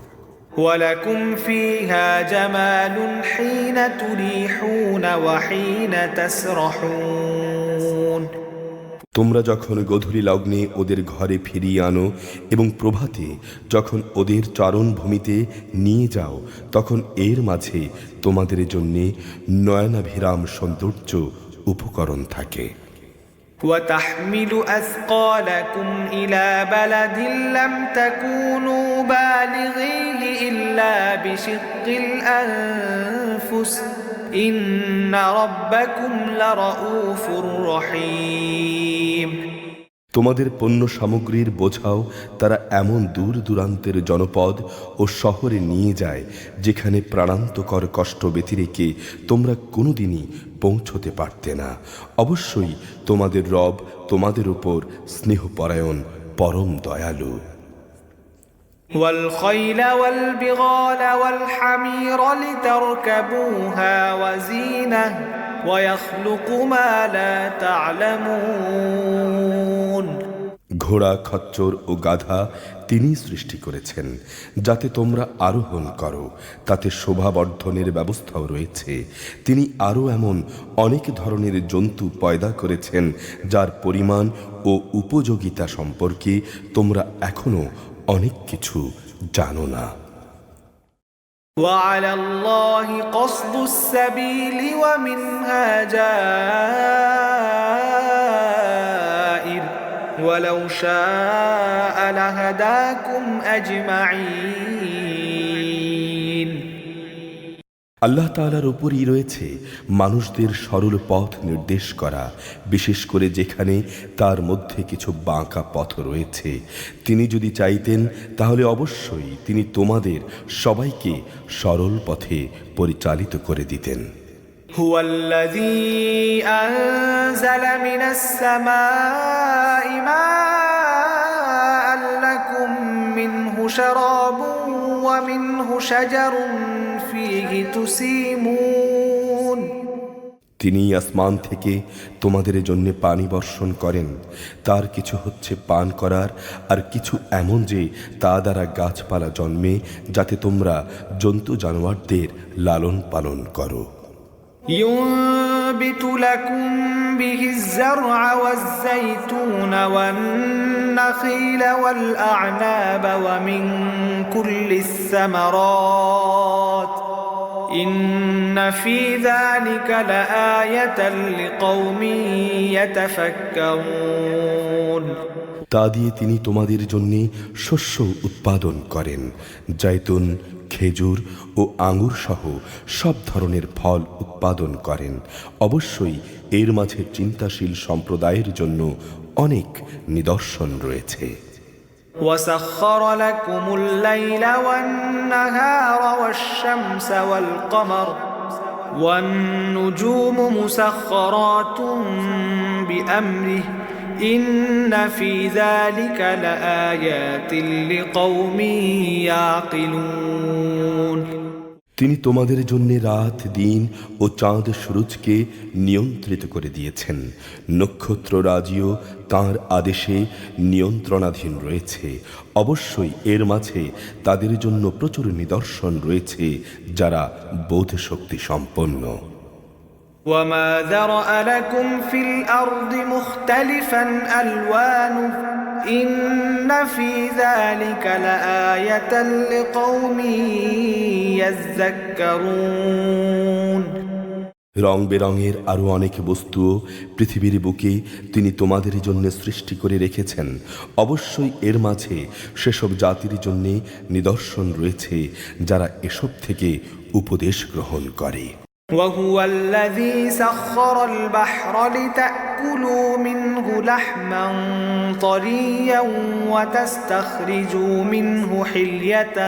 ولكم فيها جمال حين تريحون وحين تسرحون। তোমরা যখন গধূলি লগ্নে ওদের ঘরে ফিরিয়ে আনো এবং প্রভাতে যখন ওদের চারণভূমিতে নিয়ে যাও, তখন এর মাঝে তোমাদের জন্য নয়নাভিরাম সৌন্দর্য উপকরণ থাকে। وتحمل أثقالكم إلى بلد لم تكونوا بالغيه إلا بشق الأنفس إن ربكم لرؤوف رحيم। তোমাদের পণ্য সামগ্রীর বোঝাও তারা এমন দূর দূরান্তের জনপদ ও শহরে নিয়ে যায় যেখানে প্রাণান্তকর কষ্ট ব্যতিরেকে তোমরা কোনোদিনই পৌঁছতে পারতে না। অবশ্যই তোমাদের রব তোমাদের উপর স্নেহপরায়ণ, পরম দয়ালু। والخيل والبغال والحمير لتركبوها وزينة ويخلق ما لا تعلمون। ঘোড়া, খচ্চর ও গাধা তিনি সৃষ্টি করেছেন যাতে তোমরা আরোহণ করো, তাতে শোভাবর্ধনের ব্যবস্থাও রয়েছে। তিনি আরও এমন অনেক ধরনের জন্তু পয়দা করেছেন যার পরিমাণ ও উপযোগিতা সম্পর্কে তোমরা এখনো অনেক কিছু জানো না। وعلى الله قصد السبيل ومنها جائر ولو شاء لهداكم أجمعين আল্লাহ তাআলার উপরই রয়েছে মানুষদের সরল পথ নির্দেশ করা, বিশেষ করে যেখানে তার মধ্যে কিছু বাঁকা পথ রয়েছে। তিনি যদি চাইতেন তাহলে অবশ্যই তিনি তোমাদের সবাইকে সরল পথে পরিচালিত করে দিতেন। هو الذي أنزل من السماء ماء لكم منه شراب ومنه شجر فيه تسيمون তিনি আসমান থেকে তোমাদের জন্য পানি বর্ষণ করেন, তার কিছু হচ্ছে পান করার, আর কিছু এমন যে তা দ্বারা গাছপালা জন্মে, যাতে তোমরা জন্তু জানোয়ারদের লালন পালন করো। ينبت لكم به الزرع والزيتون والنخيل والأعناب ومن كل الثمرات إن في ذلك لآية لقوم يتفكرون তা দিয়ে তিনি তোমাদের জন্য শস্য উৎপাদন করেন, জৈতুন, খেজুর ও আঙ্গুর সহ সব ধরনের ফল উৎপাদন করেন। অবশ্যই এর মাঝে চিন্তাশীল সম্প্রদায়ের জন্য অনেক নিদর্শন রয়েছে। وسخر لكم الليل والنهار والشمس والقمر والنجوم مسخرات بأمره إن في ذلك لآيات لقوم يعقلون তিনি তোমাদের জন্য রাত, দিন ও চাঁদ সূরজকে নিয়ন্ত্রিত করে দিয়েছেন। নক্ষত্ররাজিও তাঁর আদেশে নিয়ন্ত্রণাধীন রয়েছে। অবশ্যই এর মাঝে তাদের জন্য প্রচুর নিদর্শন রয়েছে যারা বোধশক্তি সম্পন্ন। وما ذرأ لكم في الأرض مختلفا ألوانه إن في ذلك لآية لقوم يذكرون রং বেরঙের আরো অনেক বস্তুও পৃথিবীর বুকে তিনি তোমাদের জন্য সৃষ্টি করে রেখেছেন। অবশ্যই এর মাঝে সেসব জাতির জন্য নিদর্শন রয়েছে যারা এসব থেকে উপদেশ গ্রহণ করে। وهو الذي سخر البحر لتأكلوا منه لحما طريا وتستخرجوا منه حلية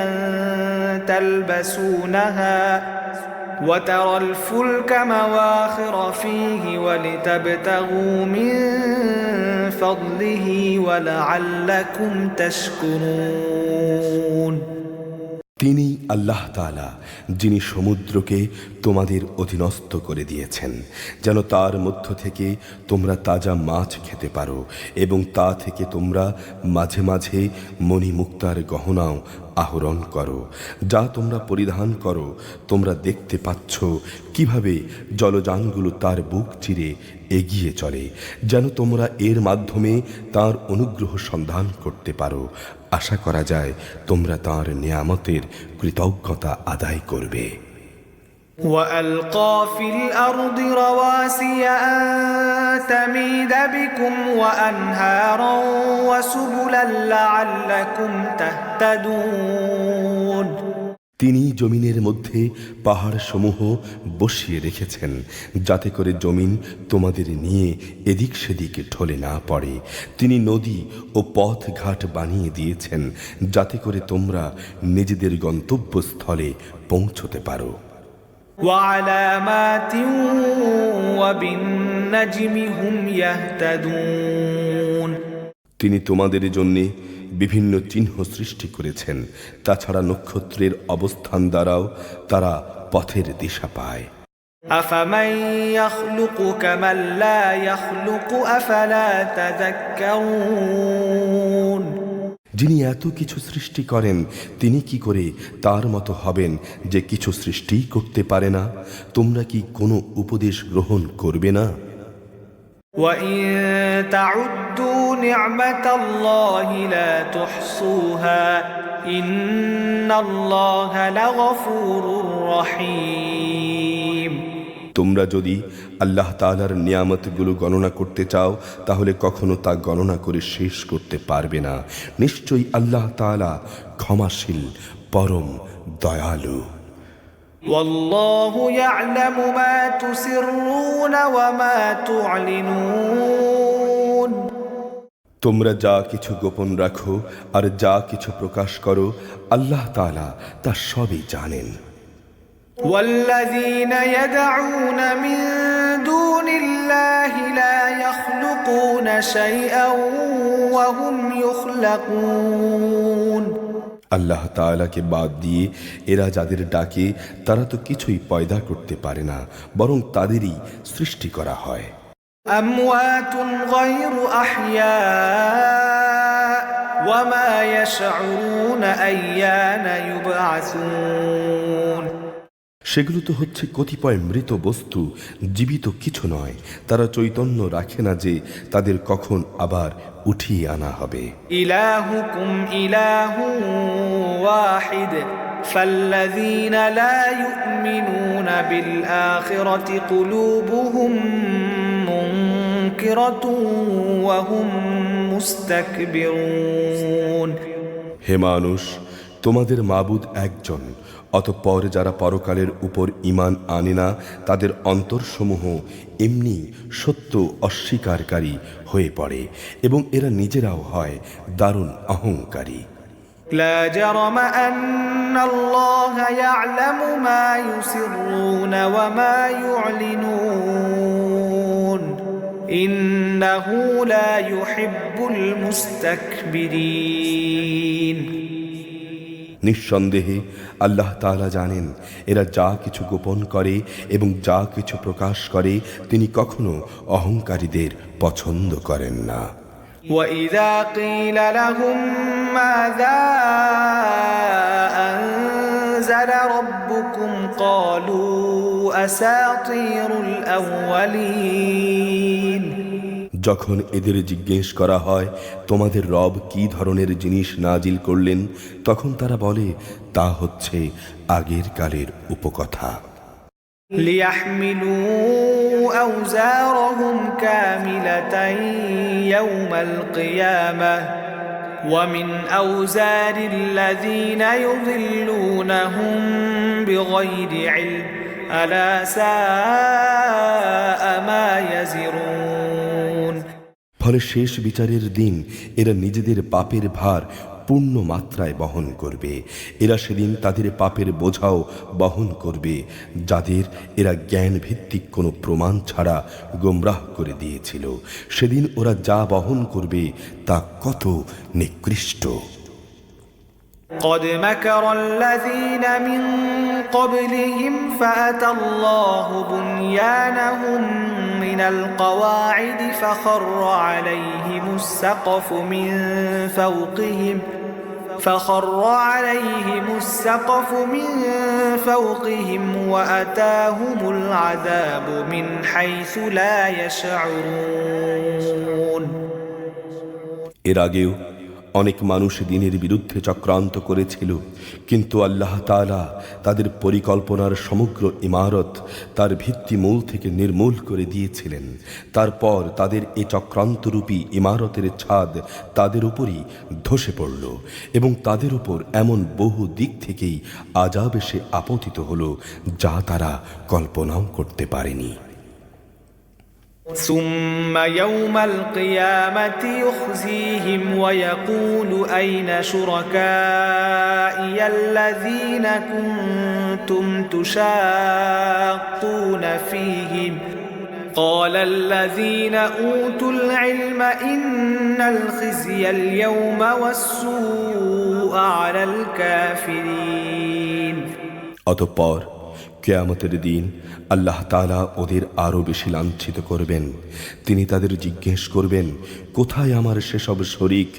تلبسونها وترى الفلك مواخر فيه ولتبتغوا من فضله ولعلكم تشكرون তিনি আল্লাহ তাআলা, যিনি সমুদ্রকে তোমাদের অধীনস্থ করে দিয়েছেন যেন তার মধ্য থেকে তোমরা তাজা মাছ খেতে পারো, এবং তা থেকে তোমরা মাঝে মাঝে মণিমুক্তার গহনাও আহরণ করো, যা তোমরা পরিধান করো। তোমরা দেখতে পাচ্ছ কিভাবে জলযানগুলো তার বুক চিরে এগিয়ে চলে, যেন তোমরা এর মাধ্যমে তার অনুগ্রহ সন্ধান করতে পারো। আশা করা যায় তোমরা তার নিয়ামতের কৃতজ্ঞতা আদায় করবে। وألقى في الأرض رواسي أن تميد بكم وأنهارا وسبلا لعلكم تهتدون তিনি জমিনের মধ্যে পাহাড় সমূহ বসিয়ে রেখেছেন, যাতে করে জমিন তোমাদের নিয়ে এদিক সেদিক ঢলে না পড়ে। তিনি নদী ও পথ ঘাট বানিয়ে দিয়েছেন, যাতে করে তোমরা নিজেদের গন্তব্যস্থলে পৌঁছতে পারো। وعلامات وبالنجم هم يهتدون তিনি তোমাদের জন্য বিভিন্ন চিহ্ন সৃষ্টি করেছেন। তাছাড়া নক্ষত্রের অবস্থান দ্বারাও তারা পথের দিশা পায়। أفمن يخلق كمن لا يخلق أفلا تذكرون যিনি এত কিছু সৃষ্টি করেন, তিনি কি করে তার মতো হবেন যে কিছু সৃষ্টি করতে পারে না? তোমরা কি কোনো উপদেশ গ্রহণ করবে না? وَإِن تَعُدُّوا نِعْمَةَ اللَّهِ لَا تُحْصُوهَا إِنَّ اللَّهَ لَغَفُورٌ رَّحِيمٌ তোমরা যদি আল্লাহ তাআলার নিয়ামতগুলো গণনা করতে চাও তাহলে কখনো তা গণনা করে শেষ করতে পারবে না। নিশ্চয়ই আল্লাহ তাআলা ক্ষমাশীল, পরম দয়ালু। ওয়াল্লাহু ইয়া'লামু মা তুসিররুনা ওয়া মা তু'লিনুন। তোমরা যা কিছু গোপন রাখো আর যা কিছু প্রকাশ করো আল্লাহ তাআলা তা সবই জানেন। والذين يدعون من دون الله لا يخلقون شيئا وهم يخلقون। আল্লাহ তাআলাকে বাদ দিয়ে এরা যাদের ডাকে তারা তো কিছুই পয়দা করতে পারে না, বরং তাদেরই সৃষ্টি করা হয়। أموات غير أحياء وما يشعرون أيان يبعثون। সেগুলো তো হচ্ছে কতিপয় মৃত বস্তু, জীবিত কিছু নয়। তারা চৈতন্য রাখে না যে তাদের কখন আবার উঠিয়ে আনা হবে। ইলাহুকুম ইলাহুন ওয়াহিদ ফাল্লাযীনা লা ইউমিনুনা বিল আখিরাতি কুলুবুহুম মুনকিরাতুন ওয়া হুম মুস্তাকবিরুন। হে মানুষ, তোমাদের মাবুদ একজন, অতঃপর যারা পরকালের উপর ঈমান আনে না তাদের অন্তরসমূহ এমনি সত্য অস্বীকারী হয়ে পড়ে এবং এরা নিজেরাও হয় দারুণ অহংকারী। لا جرم أن الله يعلم ما يسرون وما يعلنون إنه لا يحب المستكبرين। নিঃসন্দেহে আল্লাহ তাআলা জানেন এরা যা কিছু গোপন করে এবং যা কিছু প্রকাশ করে তিনি কখনো অহংকারীদের পছন্দ করেন না। وَإِذَا قِيلَ لَهُم مَّاذَا أَنزَلَ رَبُّكُمْ قَالُوا أَسَاطِيرُ الْأَوَّلِينَ। যখন এদের জিজ্ঞেস করা হয় তোমাদের রব কি ধরনের জিনিস নাজিল করলেন, তখন তারা বলে তা হচ্ছে আগের কালের উপকথা। لِيَحْمِلُوا أَوْزَارَهُمْ كَامِلَةً يَوْمَ الْقِيَامَةِ وَمِنْ أَوْزَارِ الَّذِينَ يُضِلُّونَهُم بِغَيْرِ عِلْمٍ أَلَا سَاءَ مَا يَزِرُونَ। ফলে শেষ বিচারের দিন এরা নিজেদের পাপের ভার পূর্ণ মাত্রায় বহন করবে। এরা সেদিন তাদের পাপের বোঝাও বহন করবে যাদের এরা জ্ঞান ভিত্তিক কোনো প্রমাণ ছাড়া গোমরাহ করে দিয়েছিল। সেদিন ওরা যা বহন করবে তা কত নিকৃষ্ট। قد مكر الذين من قبلهم فأتى الله بنيانهم من القواعد فخر عليهم السقف من فوقهم وأتاهم العذاب من حيث لا يشعرون। এর আগেও অনেক মানুষ দিনের বিরুদ্ধে চক্রান্ত করেছিল, কিন্তু আল্লাহ তাআলা তাদের পরিকল্পনার সমগ্র ইমারত তার ভিত্তিমূল থেকে নির্মূল করে দিয়েছিলেন। তারপর তাদের এই চক্রান্তরূপী ইমারতের ছাদ তাদের উপরই ধসে পড়ল এবং তাদের উপর এমন বহু দিক থেকেই আযাব এসে আপতিত হলো যা তারা কল্পনাও করতে পারেনি। ثم يوم القيامة يخزيهم ويقول أين شركائي الذين كنتم تشاقون فيهم قال الذين أوتوا العلم إن الخزي اليوم والسوء على الكافرين। অতঃপর কিয়ামতের দিন আল্লাহ তাআলা ওদের আরো বেশি লাঞ্ছিত করবেন। তিনি তাদের জিজ্ঞেস করবেন, কোথায় আমার সেসব শরীক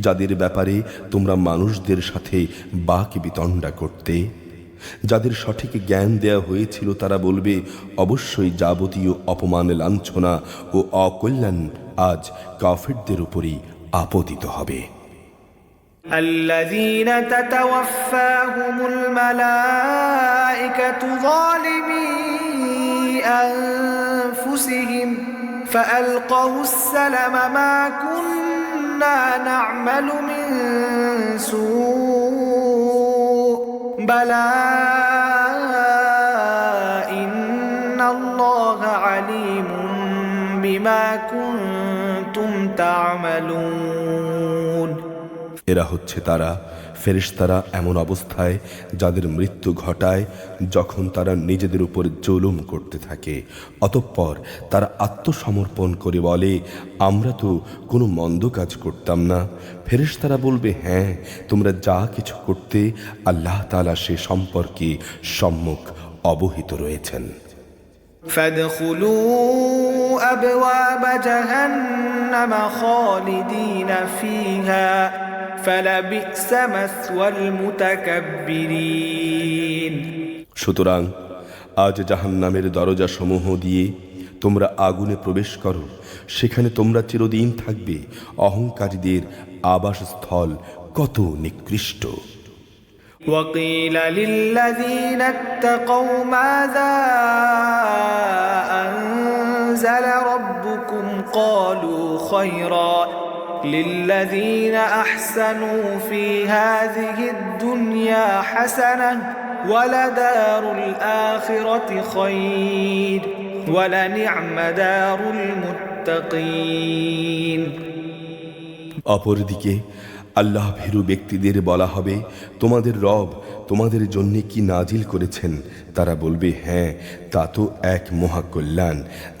যাদের ব্যাপারে তোমরা মানুষদের সাথে বাক বিতণ্ডা করতে? যাদের সঠিক জ্ঞান দেয়া হয়েছিল তারা বলবে, অবশ্যই যাবতীয় অপমান, লাঞ্ছনা ও অকল্যাণ আজ কাফিরদের উপরই আপতিত হবে। الذين تتوفاهم الملائكة ظالمي أنفسهم فألقوا السلم ما كنا نعمل من سوء بلى إن الله عليم بما كنتم تعملون এরা হচ্ছে তারা ফেরেশতারা এমন অবস্থায় যাদের মৃত্যু ঘটায় যখন তারা নিজেদের উপর জুলুম করতে থাকে, অতঃপর তারা আত্মসমর্পণ করে বলে, আমরা তো কোনো মন্দ কাজ করতাম না। ফেরেশতারা বলবে, হ্যাঁ, তোমরা যা কিছু করতে আল্লাহ তাআলা সে সম্পর্কে সম্যক অবহিত রয়েছেন। فادخلوا أبواب جهنم خالدين فيها فلبئس مثوى المتكبرين। সুতরাং আজ জাহান্নামের দরজা সমূহ দিয়ে তোমরা আগুনে প্রবেশ করো, সেখানে তোমরা চিরদিন থাকবে। অহংকারীদের আবাসস্থল কত নিকৃষ্ট। وقيل للذين اتقوا ماذا أنزل ربكم قالوا خيرا للذين أحسنوا في هذه الدنيا حسنة ولدار الآخرة خير ولنعم دار المتقين। অপরদিকে আল্লাহ ভীরু ব্যক্তিদের বলা হবে, তোমাদের রব তোমাদের জন্য কি নাজিল করেছেন? তারা বলবে, হ্যাঁ, তা তো এক মহাকল্যাণ।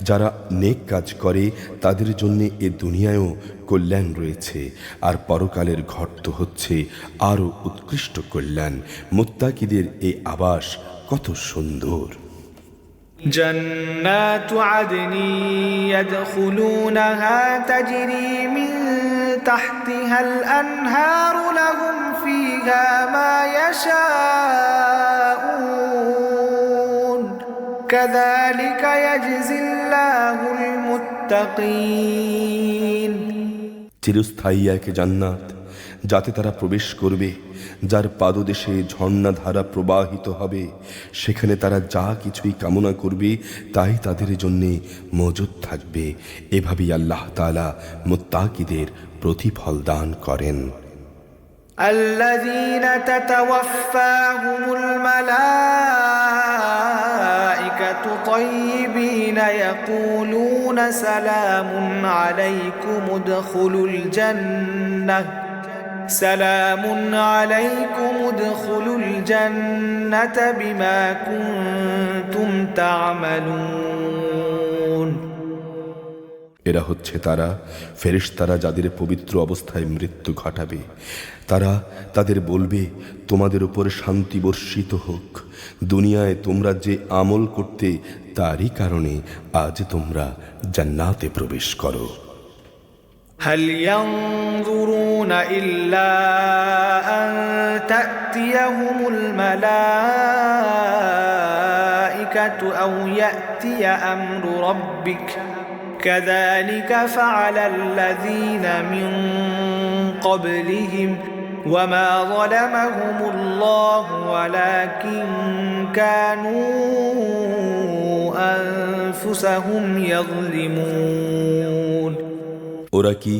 যারা নেক কাজ করে তাদের জন্য এ দুনিয়ায়ও কল্যাণ রয়েছে, আর পরকালের ঘর তো হচ্ছে আরও উৎকৃষ্ট কল্যাণ। মুত্তাকিদের এই আবাস কত সুন্দর। جنات عدن يدخلونها تجري من تحتها الأنهار لهم فيها ما يشاءون كذلك يجزي الله المتقين। চিরস্থায়ী এক জান্নাত যাতে তারা প্রবেশ করবে, যার পাদদেশে ঝর্ণা ধারা প্রবাহিত হবে। সেখানে তারা যা কিছুই কামনা করবে তাই তাদের জন্য মজুদ থাকবে। এভাবেই আল্লাহ তাআলা মুত্তাকিদের প্রতিফল দান করেন। الذين تتوفاهم الملائكة طيبين يقولون سلام عليكم ادخلوا الجنة سلام عليكم ادخلوا الجنة بما كنتم تعملون। এরা হচ্ছে তারা ফেরেশতারা যাদের পবিত্র অবস্থায় মৃত্যু ঘটাবে। তারা তাদের বলবে, তোমাদের উপর শান্তি বর্ষিত হোক। দুনিয়ায় তোমরা যে আমল করতে তারই কারণে আজ তোমরা জান্নাতে প্রবেশ করো। هل ينظرون إلا أن تأتيهم الملائكة أو يأتي أمر ربك كذلك فعل الذين من قبلهم وما ظلمهم الله ولكن كانوا أنفسهم يظلمون। ওরা কি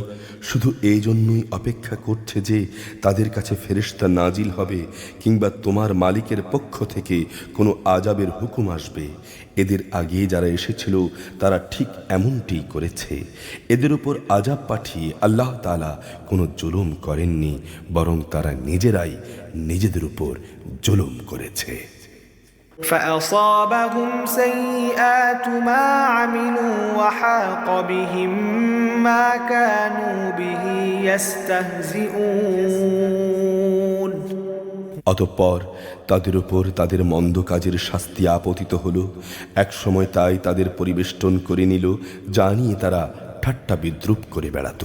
শুধু এই জন্যই অপেক্ষা করছে যে তাদের কাছে ফেরেশতা নাজিল হবে কিংবা তোমার মালিকের পক্ষ থেকে কোনো আযাবের হুকুম আসবে? এদের আগে যারা এসেছিল তারা ঠিক এমনটি করেছে। এদের উপর আযাব পাঠিয়ে আল্লাহ তাআলা কোনো জুলুম করেননি, বরং তারা নিজেরাই নিজেদের উপর জুলুম করেছে। فأصابهم سيئات ما عملوا وحاق بهم ما كانوا به يستهزئون। অতঃপর তাদের উপর তাদের মন্দ কাজের শাস্তি আপতিত হলো। এক সময় তাই তাদের পরিবেষ্টন করে নিল, যা নিয়ে তারা ঠাট্টা বিদ্রুপ করে বেড়াত।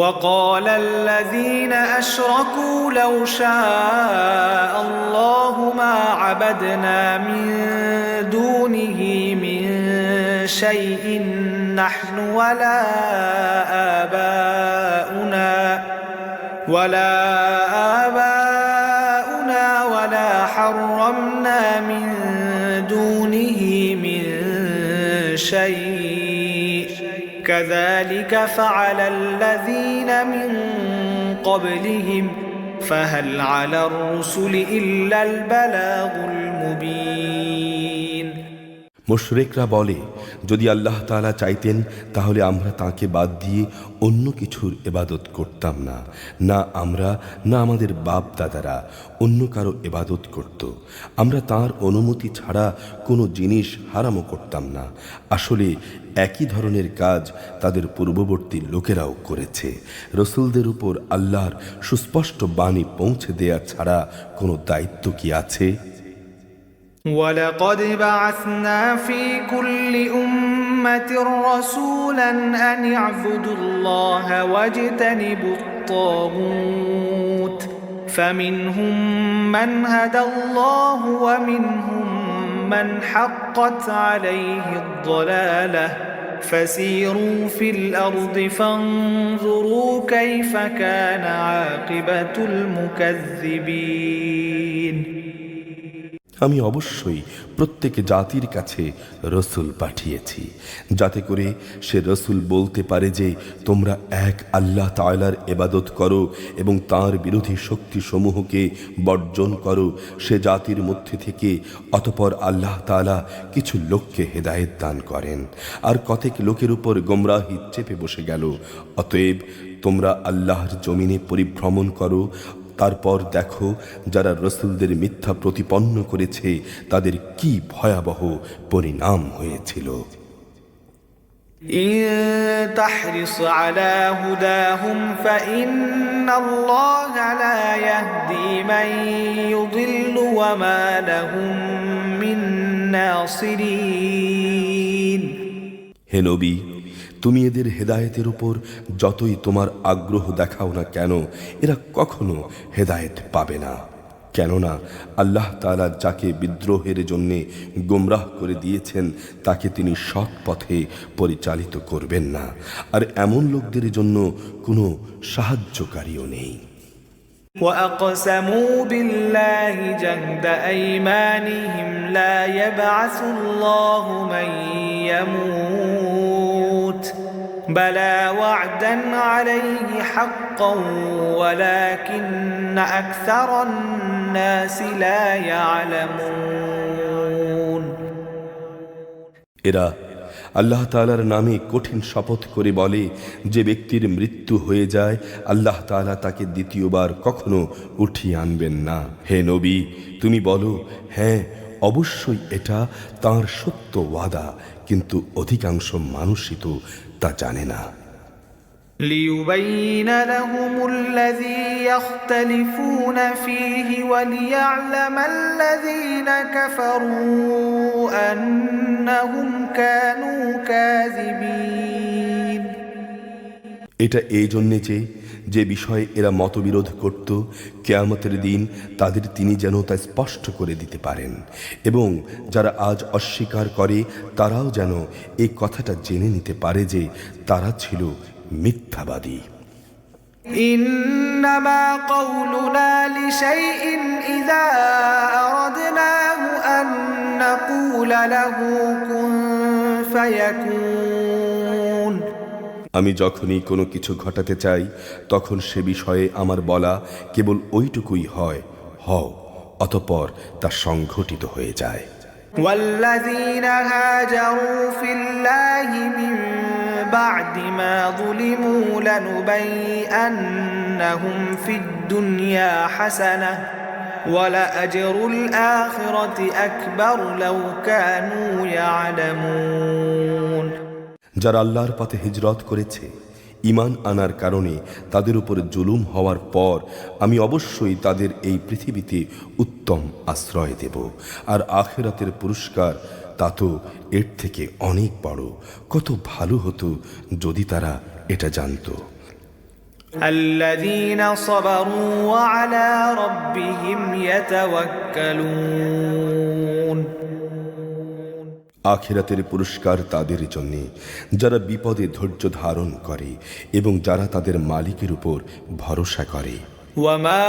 وقال الذين أشركوا لو شاء الله ما عبدنا من دونه من شيء نحن ولا آباؤنا ولا حرمنا من دونه شيء كذلك فعل الذين من قبلهم فهل على الرسل إلا البلاغ المبين মুশরিকরা বলে, যদি আল্লাহ তাআলা চাইতেন তাহলে আমরা তাকে বাদ দিয়ে অন্য কিছুর ইবাদত করতাম না, না আমরা না আমাদের বাপ দাদারা অন্য কারো ইবাদত করত। আমরা তার অনুমতি ছাড়া কোনো জিনিস হারামও করতাম না। আসলে একই ধরনের কাজ তাদের পূর্ববর্তী লোকেরাও করেছে। রসুলদের উপর আল্লাহর সুস্পষ্ট বাণী পৌঁছে দেয়া ছাড়া কোনো দায়িত্ব কি আছে? ولقد بعثنا في كل أمة رسولا أن اعبدوا الله واجتنبوا الطاغوت فمنهم من هدى الله ومنهم من حقت عليه الضلالة فسيروا في الأرض فانظروا كيف كان عاقبة المكذبين আমি অবশ্যই প্রত্যেক জাতির কাছে রসুল পাঠিয়েছি, যাতে করে সে রসুল বলতে পারে যে তোমরা এক আল্লাহ তাআলার ইবাদত করো এবং তার বিরোধী শক্তিসমূহকে বর্জন করো। সে জাতির মধ্যে থেকে অতঃপর আল্লাহ তাআলা কিছু লোককে হেদায়েত দান করেন, আর কতক লোকের উপর গোমরাহি চেপে বসে গেল। অতএব তোমরা আল্লাহর জমিনে পরিভ্রমণ করো, তারপর দেখো যারা রসুলদের মিথ্যা প্রতিপন্ন করেছে তাদের কি ভয়াবহ পরিণাম হয়েছিল। إن تحرص على هداهم فإن الله لا يهدي من يضل وما لهم من ناصرين হে নবী, তুমি এদের হেদায়েতের উপর যতই তোমার আগ্রহ দেখাও না কেন, এরা কখনো হেদায়েত পাবে না। কেননা আল্লাহ তাআলা যাকে বিদ্রোহের জন্যে গোমরাহ করে দিয়েছেন তাকে তিনি সৎ পথে পরিচালিত করবেন না, আর এমন লোকদের জন্য কোনো সাহায্যকারীও নেই। وأقسموا بالله جهد أيمانهم لا يبعث الله من يموت بلى وعدا عليه حقا ولكن أكثر الناس لا يعلمون এরা আল্লাহ তাআলার নামে কঠিন শপথ করে বলে, যে ব্যক্তির মৃত্যু হয়ে যায় আল্লাহ তাআলা তাকে দ্বিতীয়বার কখনো উঠিয়ে আনবেন না। হে নবী, তুমি বলো, হ্যাঁ অবশ্যই এটা তার সত্য ওয়াদা, কিন্তু অধিকাংশ মানুষই তো তা জানে না। ليبين لهم الذي يختلفون فيه وليعلم الذين كفروا أنهم كانوا كاذبين এটা এই জন্যে যে বিষয়ে এরা মতবিরোধ করত, কিয়ামতের দিন তাদের তিনি যেন তা স্পষ্ট করে দিতে পারেন, এবং যারা আজ অস্বীকার করে তারাও যেন এই কথাটা জেনে নিতে পারে যে তারা ছিল মিথ্যাবাদী। إنما قولنا لشيء إذا أردناه أن نقول له كن فيكون আমি যখনই কোনো কিছু ঘটাতে চাই তখন সে বিষয়ে আমার বলা কেবল ওইটুকুই হয়, হও, অতঃপর তা সংঘটিত হয়ে যায়। والذين هاجروا في الله من بعد ما ظلموا لنبيئنهم في الدنيا حسنة ولأجر الآخرة أكبر لو كانوا يعلمون যারা আল্লাহর পথে হিজরত করেছে, ঈমান আনার কারণে তাদের উপর জুলুম হওয়ার পর আমি অবশ্যই তাদের এই পৃথিবীতে উত্তম আশ্রয় দেব, আর আখিরাতের পুরস্কার তা তো এর থেকে অনেক বড়। কত ভালো হতো যদি তারা এটা জানত। الذين صبروا وعلى ربهم يتوكلون আখিরাতের পুরস্কার তাদের জন্যে যারা বিপদে ধৈর্য ধারণ করে এবং যারা তাদের মালিকের উপর ভরসা করে। وما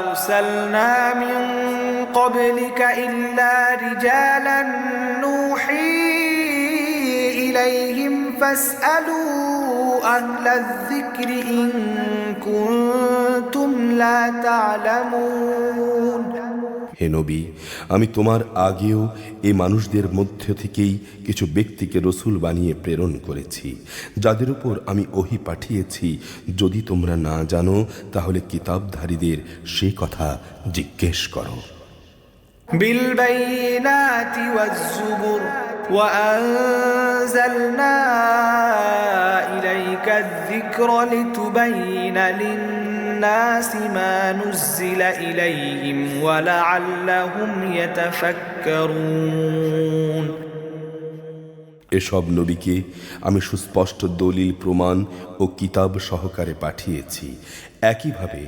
أرسلنا من قبلك إلا رجالا نوحي إليهم فاسألوا أهل الذكر إن كنتم لا تعلمون হে নবী, আমি তোমার আগেও এই মানুষদের মধ্য থেকেই কিছু ব্যক্তিকে রসূল বানিয়ে প্রেরণ করেছি, যাদের উপর আমি ওহী পাঠিয়েছি। যদি তোমরা না জানো তাহলে কিতাবধারীদের সে কথা জিজ্ঞেস করো। بالبينات والزبر وأنزلنا إليك الذكر لتبين للناس ما نزل إليهم ولعلهم يتفكرون এসব নবীকে আমি সুস্পষ্ট দলিল প্রমাণ ও কিতাব সহকারে পাঠিয়েছি। একইভাবে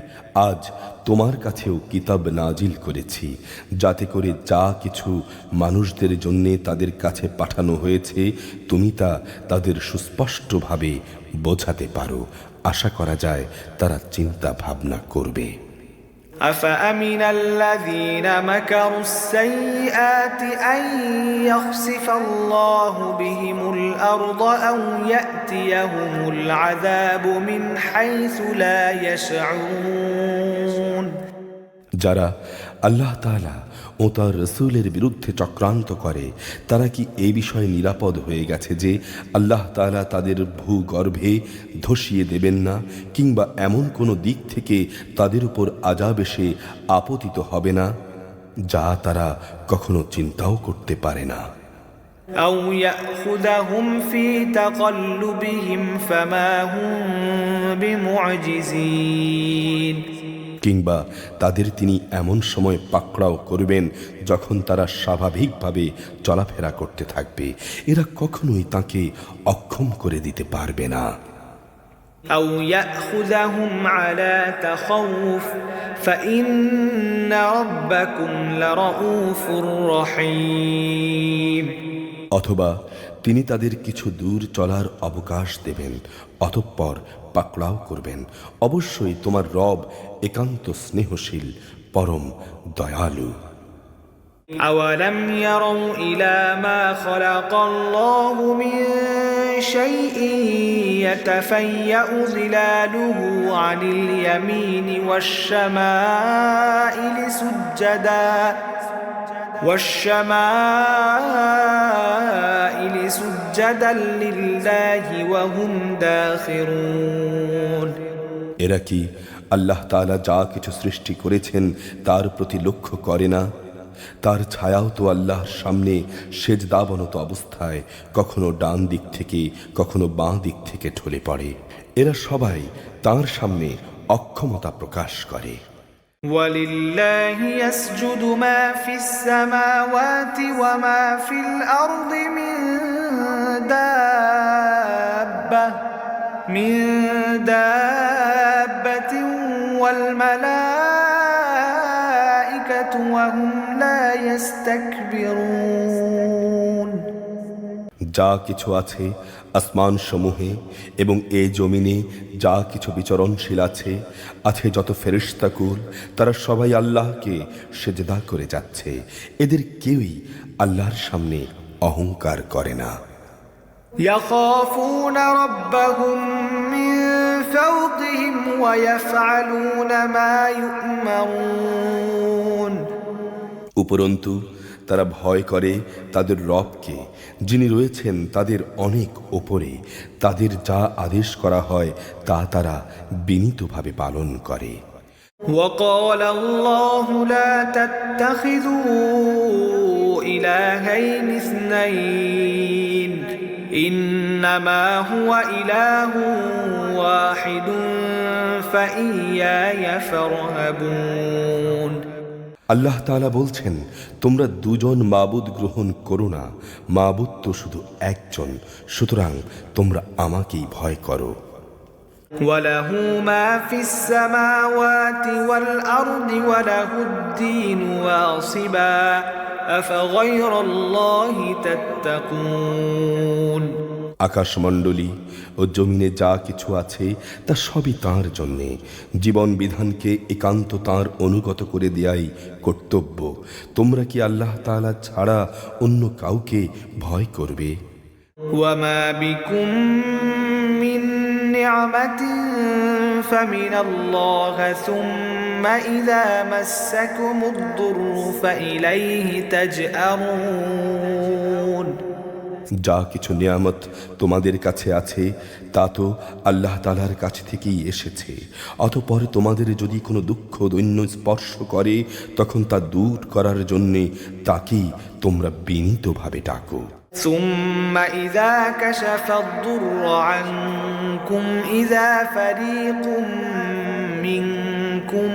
আজ তোমার কাছেও কিতাব নাজিল করেছি, যাতে করে যা কিছু মানুষদের জন্যে তাদের কাছে পাঠানো হয়েছে তুমি তা তাদের সুস্পষ্টভাবে বোঝাতে পারো। আশা করা যায় তারা চিন্তা ভাবনা করবে। أفأمن الذين مكروا السيئات أن يخسف الله بهم الأرض أو يأتيهم العذاب من حيث لا يشعرون যারা আল্লাহ তাআলা ও তার রসূলের বিরুদ্ধে চক্রান্ত করে, তারা কি এই বিষয়ে নিরাপদ হয়ে গেছে যে আল্লাহ তাআলা তাদের ভূগর্ভে ধসিয়ে দেবেন না, কিংবা এমন কোনো দিক থেকে তাদের উপর আযাব এসে আপতিত হবে না যা তারা কখনো চিন্তাও করতে পারে না। أو يأخذهم في تقلبهم فما هم بمعجزين কিংবা তাদের তিনি এমন সময় পাকড়াও করবেন যখন তারা স্বাভাবিকভাবে চলাফেরা করতে থাকবে, এরা কখনোই তাকে অক্ষম করে দিতে পারবে না। أو يأخذهم على تخوف فإن ربكم لرؤوف رحيم অথবা তিনি তাদের কিছু দূর চলার অবকাশ দেবেন, অতঃপর পাকড়াও করবেন। অবশ্যই তোমার রব একান্ত স্নেহশীল, পরম দয়ালু। أولم يروا إلى ما خلق الله من شيء يتفيأ ظلاله عن اليمين والشمائل سجدا لله وهم داخرون এরা কি আল্লাহ তাআলা যা কিছু সৃষ্টি করেছেন তার প্রতি লক্ষ্য করে না? তার ছায়াও তো আল্লাহর সামনে সেজদাবনত অবস্থায় কখনো ডান দিক থেকে কখনো বাঁ দিক থেকে ঢলে পড়ে। এরা সবাই তার সামনে অক্ষমতা প্রকাশ করে। ولله يسجد ما في السماوات وما في الأرض من دابة والملائكة وهم لا يستكبرون যা কিছু আছে আসমান সমূহে এবং এ জমিনে যা কিছু বিচরণশীল আছে যত ফেরেশতাকুল, তারা সবাই আল্লাহকে সেজদা করে যাচ্ছে। এদের কেউই আল্লাহর সামনে অহংকার করে না। يخافون ربهم من فوقهم ويفعلون ما يؤمرون উপরন্তু তারা ভয় করে তাদের রবকে, যিনি রয়েছেন তাদের অনেক ওপরে। তাদের যা আদেশ করা হয় তা তারা বিনীতভাবে পালন করে। وقال الله لا تتخذوا إلهين اثنين إنما هو إله واحد فإياي فارهبون আল্লাহ তাআলা বলছেন, তোমরা দুজন মাবুদ গ্রহণ করো না, মাবুদ তো শুধু একজন, সুতরাং তোমরা আমাকেই ভয় করো। وله ما في السماوات والأرض وله الدين واصبا أفغير الله تتقون আকাশমণ্ডলী ও জমিনে যা কিছু আছে তা সবই তাঁর জন্যে। জীবন বিধানকে একান্ত তাঁর অনুগত করে দেয়াই কর্তব্য। তোমরা কি আল্লাহ তাআলা ছাড়া অন্য কাউকে ভয় করবে? وما بكم من نعمة فمن الله ثم إذا مسكم الضر فإليه تجأرون। যা কিছু নিয়ামত তোমাদের কাছে আছে তা তো আল্লাহ তাআলার কাছ থেকেই এসেছে। অতঃপর তোমাদের যদি কোনো দুঃখ দৈন্য স্পর্শ করে তখন তা দূর করার জন্যে তাকেই তোমরা বিনীতভাবে ডাকো। ثم إذا كشف الضر عنكم إذا فريق منكم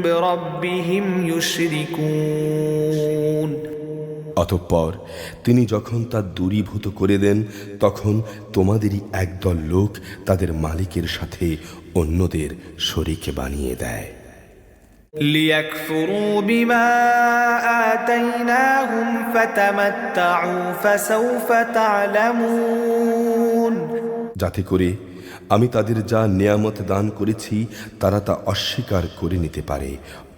بربهم يشركون। অতঃপর তিনি যখন তা দূরীভূত করে দেন তখন তোমাদেরই একদল লোক তাদের মালিকের সাথে অন্যদের শরীক বানিয়ে দেয়। ليكفروا بما آتيناهم فتمتعوا فسوف تعلمون। যাতে করে আমি তাদের যা নিয়ামত দান করেছি তারা তা অস্বীকার করে নিতে পারে।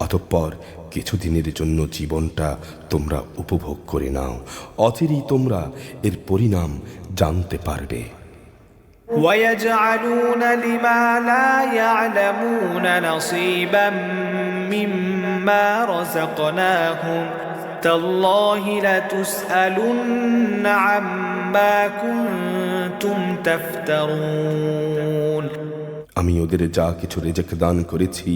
অতঃপর কিছুদিনের জন্য জীবনটা তোমরা উপভোগ করে নাও, অচিরেই তোমরা এর পরিণাম জানতে পারবে। ويجعلون لما لا يعلمون نصيبا مما رزقناهم تالله لتسألن عما كنتم تفترون। আমি ওদের যা কিছু রিজিক দান করেছি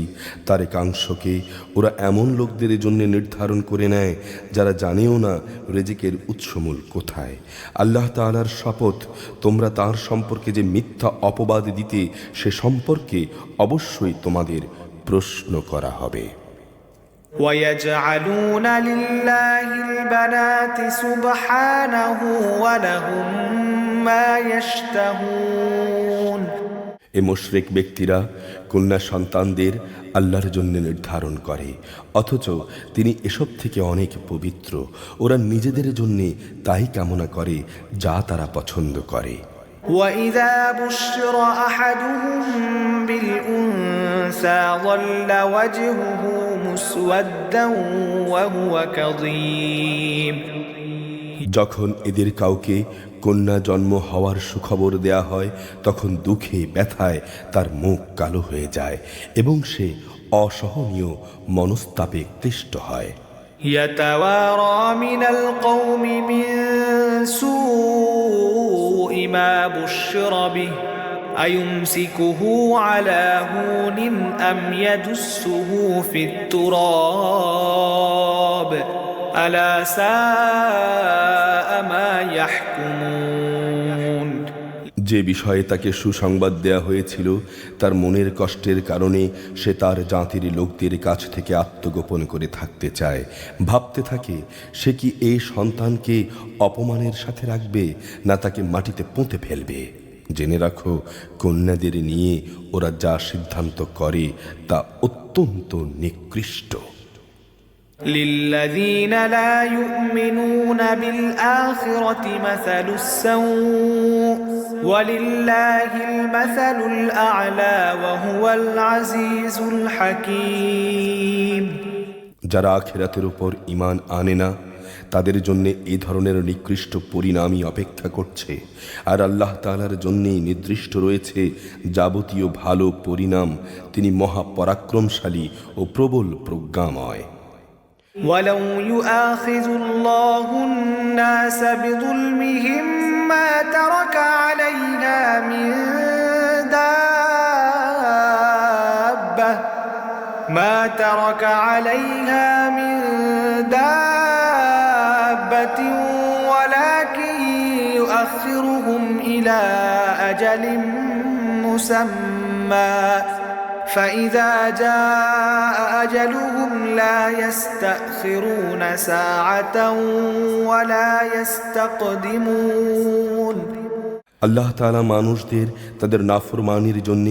তার একাংশকে ওরা এমন লোকদের জন্য নির্ধারণ করে নেয় যারা জানেও না রিজিকের উৎসমূল কোথায়। আল্লাহ তাআলার শপথ, তোমরা তার সম্পর্কে যে মিথ্যা অপবাদ দিতে সে সম্পর্কে অবশ্যই তোমাদের প্রশ্ন করা হবে। ويجعلون لله البنات سبحانه ولهم ما يشتهون। এ মুশরিক ব্যক্তিরা কন্যা সন্তানদের আল্লাহর জন্য নির্ধারণ করে, অথচ তিনি এসব থেকে অনেক পবিত্র। ওরা নিজেদের জন্য তাই কামনা করে যা তারা পছন্দ করে। وإذا بشر أحدهم بالأنثى ظل وجهه مسودا وهو كظيم। যখন এদের কাউকে কন্যা জন্ম হওয়ার সুখবর দেয়া হয় তখন দুঃখে ব্যথায় তার মুখ কালো হয়ে যায় এবং সে অসহনীয় মনস্তাপে ক্লিষ্ট হয়। يتوارى من القوم من سوء ما بشر به أيمسكه على هون أم يدسه في التراب ألا ساء ما يحكمون। যে বিষয়ে তাকে সুসংবাদ দেয়া হয়েছিল তার মনের কষ্টের কারণে সে তার জাতির লোকদের কাছ থেকে আত্মগোপন করে থাকতে চায়। ভাবতে থাকে সে কি এই সন্তানকে অপমানের সাথে রাখবে না তাকে মাটিতে পুঁতে ফেলবে। জেনে রাখো, কন্যাদের নিয়ে ওরা যা সিদ্ধান্ত করে তা অত্যন্ত নিকৃষ্ট। للذين لا يؤمنون بالآخرة مثل السوء ولله المثل الأعلى وهو العزيز الحكيم। যারা আখিরাতের উপর ঈমান আনে না তাদের জন্য এই ধরনের নিকৃষ্ট পরিণামই অপেক্ষা করছে, আর আল্লাহ তাআলার জন্যই নির্দিষ্ট রয়েছে যাবতীয় ভালো পরিণাম। তিনি মহাপরাক্রমশালী ও প্রবল প্রজ্ঞাময়। ولو يؤاخذ الله الناس بظلمهم ما ترك عليها من دابة ولكن يؤخرهم إلى أجل مسمى فإذا جاء أجلهم لا يستأخرون ساعة ولا يستقدمون। আল্লাহ তাআলা মানুষদের তাদের নাফরমানির জন্য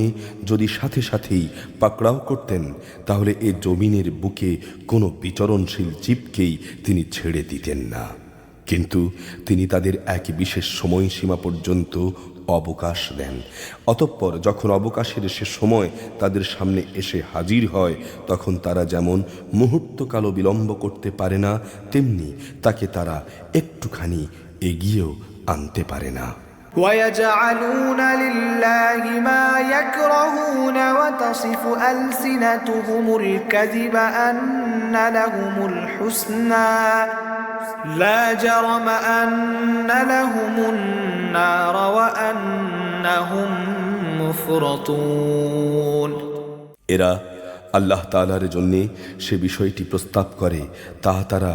যদি সাথে সাথেই পাকড়াও করতেন তাহলে এই জমিনের বুকে কোনো বিচরণশীল জীবকেই তিনি ছেড়ে দিতেন না। কিন্তু তিনি তাদের এক বিশেষ সময়সীমা পর্যন্ত অবকাশ দেন। অতঃপর যখন অবকাশের সে সময় তাদের সামনে এসে হাজির হয়, তখন তারা যেমন মুহূর্তকালও বিলম্ব করতে পারে না, তেমনি তাকে তারা একটুখানি এগিয়েও আনতে পারে না। ويجعلون لله ما يكرهون وتصف ألسنتهم الكذب أن لهم الحسنى لا جرم أن لهم النار وأنهم مفرطون এরা আল্লাহ তাআলার জন্য সে বিষয়টি প্রস্তাব করে, তা তারা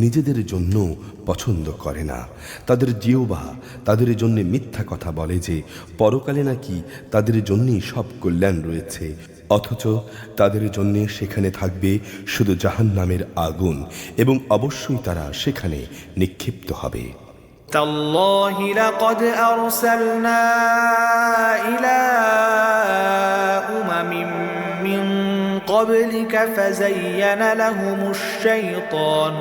নিজেদের জন্য পছন্দ করে না। তাদের জিহ্বা তাদের জন্য মিথ্যা কথা বলে যে পরকালে নাকি তাদের জন্যই সব কল্যাণ রয়েছে, অথচ তাদের জন্য সেখানে থাকবে শুধু জাহান্নামের আগুন এবং অবশ্যই তারা সেখানে নিক্ষিপ্ত হবে। تالله لقد أرسلنا إلى أمم من قبلك فزين لهم الشيطان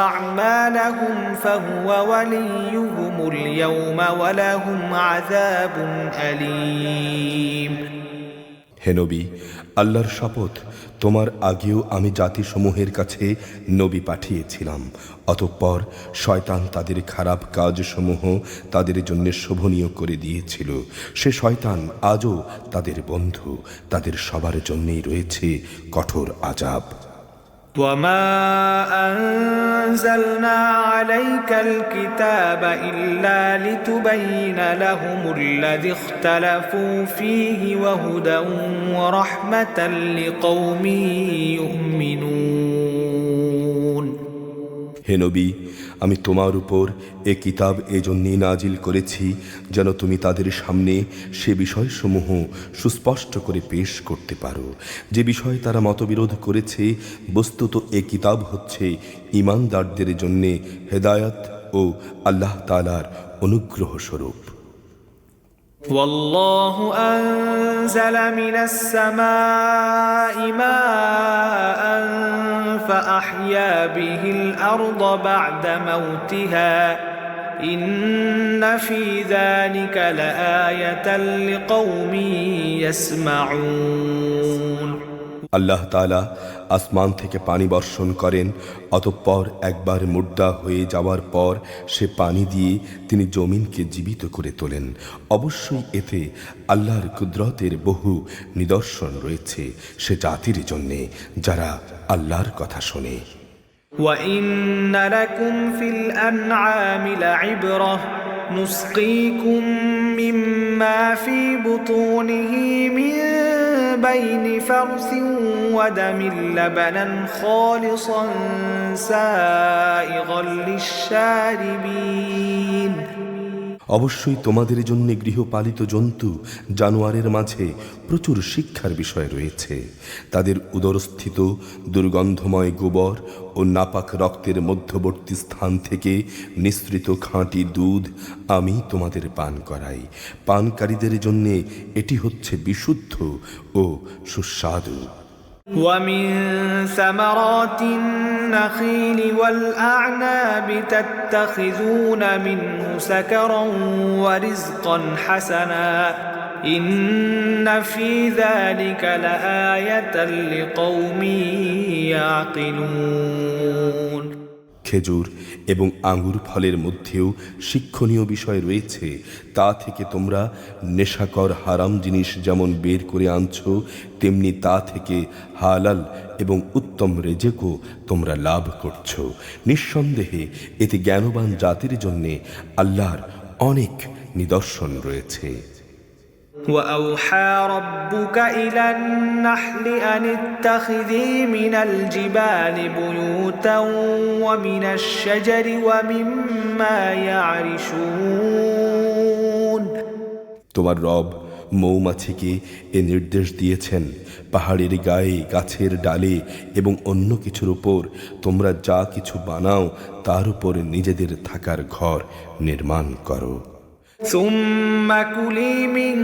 أعمالهم فهو وليهم اليوم ولهم عذاب أليم হে নবী, আল্লাহর শপথ, তোমার আগেও আমি জাতিসমূহের কাছে নবী পাঠিয়েছিলাম। অতঃপর শয়তান তাদের খারাপ কাজসমূহ তাদের জন্য শোভনীয় করে দিয়েছিল। সে শয়তান আজও তাদের বন্ধু, তাদের সবার জন্যই রয়েছে কঠোর আযাব। وما أنزلنا عليك الكتاب إلا لتبين لهم الذي اختلفوا فيه وهدى ورحمة لقوم يؤمنون হে নবী, আমি তোমার উপর এ কিতাব এজন্যই নাজিল করেছি যেন তুমি তাদের সামনে সে বিষয়সমূহ সুস্পষ্ট করে পেশ করতে পারো যে বিষয়ে তারা মতবিরোধ করেছে। বস্তুত এ কিতাব হচ্ছে ঈমানদারদের জন্য হেদায়াত ও আল্লাহ তাআলার অনুগ্রহ স্বরূপ। والله أنزل من السماء ماء فأحيا به الأرض بعد موتها إن في ذلك لآية لقوم يسمعون আল্লাহ তাআলা আসমান থেকে পানি বর্ষণ করেন, অতঃপর একবার মুর্দা হয়ে যাওয়ার পর সে পানি দিয়ে তিনি জমিনকে জীবিত করে তোলেন। অবশ্যই এতে আল্লাহর কুদরতের বহু নিদর্শন রয়েছে সে জাতির জন্যে যারা আল্লাহর কথা শোনে। وَإِنَّ لَكُمْ فِي الْأَنْعَامِ لَعِبْرَةً نُسْقِيكُم مِّمَّا فِي بُطُونِهِ مِن بين فرث ودم لبنا خالصا سائغا للشاربين অবশ্যই তোমাদের জন্য গৃহপালিত জন্তু জানোয়ারের মাঝে প্রচুর শিক্ষার বিষয় রয়েছে। তাদের উদরস্থিত দুর্গন্ধময় গোবর ও নাপাক রক্তের মধ্যবর্তী স্থান থেকে নিঃসৃত খাঁটি দুধ আমি তোমাদের পান করাই। পানকারীদের জন্য এটি হচ্ছে বিশুদ্ধ ও সুস্বাদু। ومن ثمرات النخيل والأعناب تتخذون منه سكرا ورزقا حسنا إن في ذلك لآية لقوم يعقلون খেজুর এবং আঙ্গুর ফলের মধ্যেও শিক্ষণীয় বিষয় রয়েছে। তা থেকে তোমরা নেশাকর হারাম জিনিস যেমন বের করে আনছো, তেমনি তা থেকে হালাল এবং উত্তম রেজেকও তোমরা লাভ করছো। নিঃসন্দেহে এতে জ্ঞানবান জাতির জন্যে আল্লাহর অনেক নিদর্শন রয়েছে। وأوحى ربك إلى النحل أن اتخذي من الجبال بيوتا ومن الشجر ومما يعرشون তোমার রব মৌমাছিকে এ নির্দেশ দিয়েছেন, পাহাড়ের গায়ে, গাছের ডালে এবং অন্য কিছুর উপর তোমরা যা কিছু বানাও তার উপর নিজেদের থাকার ঘর নির্মাণ করো। ثم كلي من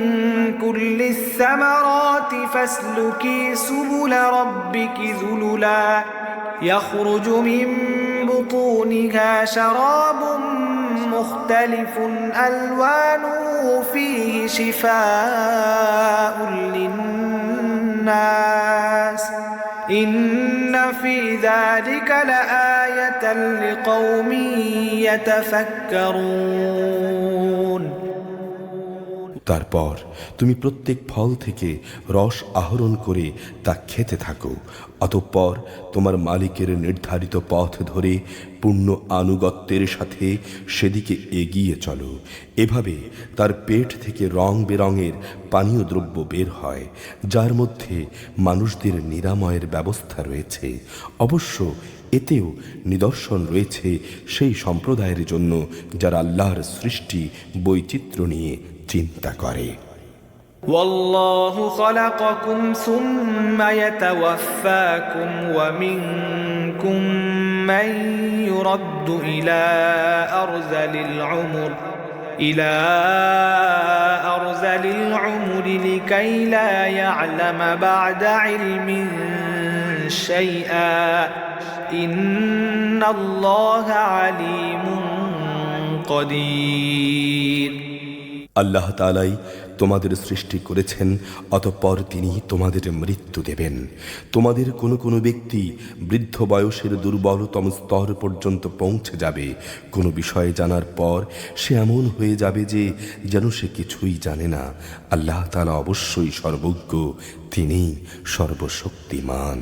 كل الثمرات فاسلكي سبل ربك ذللا يخرج من بطونها شراب مختلف ألوانه فيه شفاء للناس إن في ذلك لآية لقوم يتفكرون তারপর তুমি প্রত্যেক ফল থেকে রস আহরণ করে তা খেতে থাকো। অতঃপর তোমার মালিকের নির্ধারিত পথ ধরে পূর্ণ আনুগত্যের সাথে সেদিকে এগিয়ে চলো। এভাবে তার পেট থেকে রং বেরঙের পানীয় দ্রব্য বের হয়, যার মধ্যে মানুষদের নিরাময়ের ব্যবস্থা রয়েছে। অবশ্য এতেও নিদর্শন রয়েছে সেই সম্প্রদায়ের জন্য যারা আল্লাহর সৃষ্টি বৈচিত্র্য নিয়ে চিন্তা করে। والله خلقكم ثم يتوفاكم ومنكم من يرد إلى أرذل العمر لكي لا يعلم بعد علم شيئا إن الله عليم قدير আল্লাহ তাআলাই তোমাদের সৃষ্টি করেছেন, অতঃপর তিনি তোমাদের মৃত্যু দেবেন। তোমাদের কোনো কোনো ব্যক্তি বৃদ্ধ বয়সের দুর্বলতম স্তর পর্যন্ত পৌঁছে যাবে। কোনো বিষয়ে জানার পর সে এমন হয়ে যাবে যে যেন সে কিছুই জানে না। আল্লাহ তাআলা অবশ্যই সর্বজ্ঞ, তিনি সর্বশক্তিমান।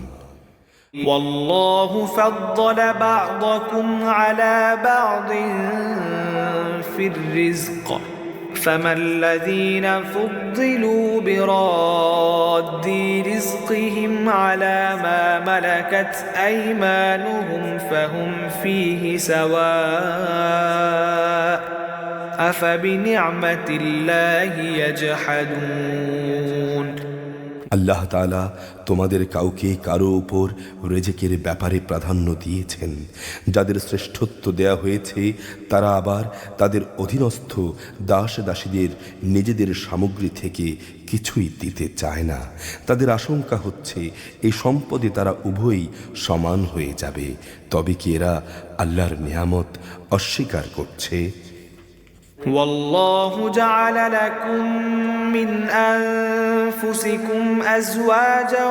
والله فضل بعضكم على بعض في الرزق فما الذين فضلوا براد رزقهم على ما ملكت أيمانهم فهم فيه سواء أفبنعمة الله يجحدون আল্লাহ তাআলা তোমাদের কাউকে কারো উপর রিজিকের ব্যাপারে প্রাধান্য দিয়েছেন। যাদের শ্রেষ্ঠত্ব দেয়া হয়েছে তারা আবার তাদের অধীনস্থ দাস দাসীদের নিজেদের সামগ্রী থেকে কিছুই দিতে চায় না। তাদের আশঙ্কা হচ্ছে এই সম্পদে তারা উভয়ই সমান হয়ে যাবে। তবে কি এরা আল্লাহর নিয়ামত অস্বীকার করছে? والله جعل لكم من أنفسكم أزواجا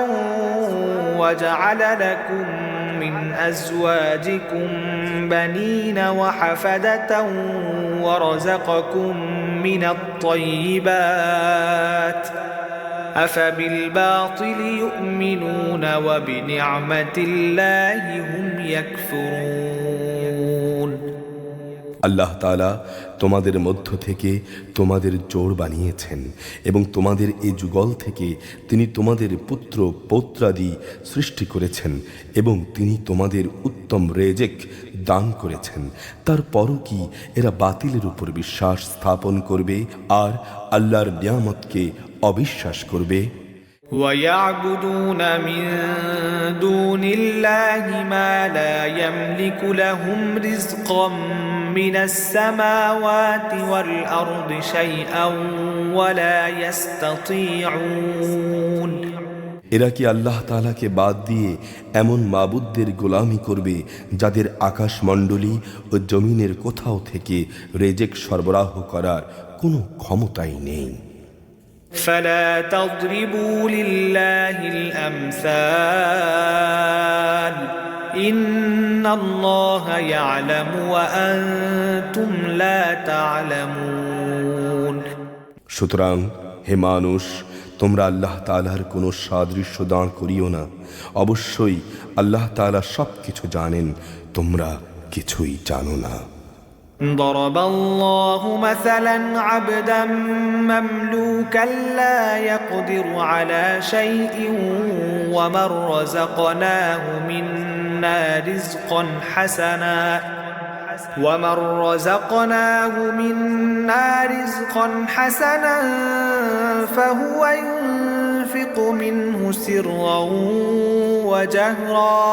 وجعل لكم من أزواجكم بنين وحفدة ورزقكم من الطيبات أفبالباطل يؤمنون وبنعمة الله هم يكفرون আল্লাহ তাআলা তোমাদের মধ্য থেকে তোমাদের জোড় বানিয়েছেন এবং তোমাদের এই যুগল থেকে তিনি তোমাদের পুত্র পৌত্রাদি সৃষ্টি করেছেন এবং তিনি তোমাদের উত্তম রেজেক দান করেছেন। তারপরও কি এরা বাতিলের উপর বিশ্বাস স্থাপন করবে আর আল্লাহর নিয়ামতকে অবিশ্বাস করবে? ويعبدون من دون الله ما لا يملك لهم رزقا من السماوات والأرض شيئا ولا يستطيعون এরা কি আল্লাহ তাআলাকে বাদ দিয়ে এমন মাবুদদের গোলামি করবে যাদের আকাশমণ্ডলী ও জমিনের কোথাও থেকে রেজেক সরবরাহ করার কোনো ক্ষমতাই নেই? فلا تضربوا لله الأمثال إن الله يعلم وأنتم لا تعلمون সুতরাং হে মানুষ, তোমরা আল্লাহ তাআলার কোনো সাদৃশ্য দাঁড় করিও না। অবশ্যই আল্লাহ তাআলা সব কিছু জানেন, তোমরা কিছুই জানো না। ضرب الله مثلا عبدا مملوكا لا يقدر على شيء ومن رزقناه منا رزقا حسنا فهو ينفق منه سرا وجهرا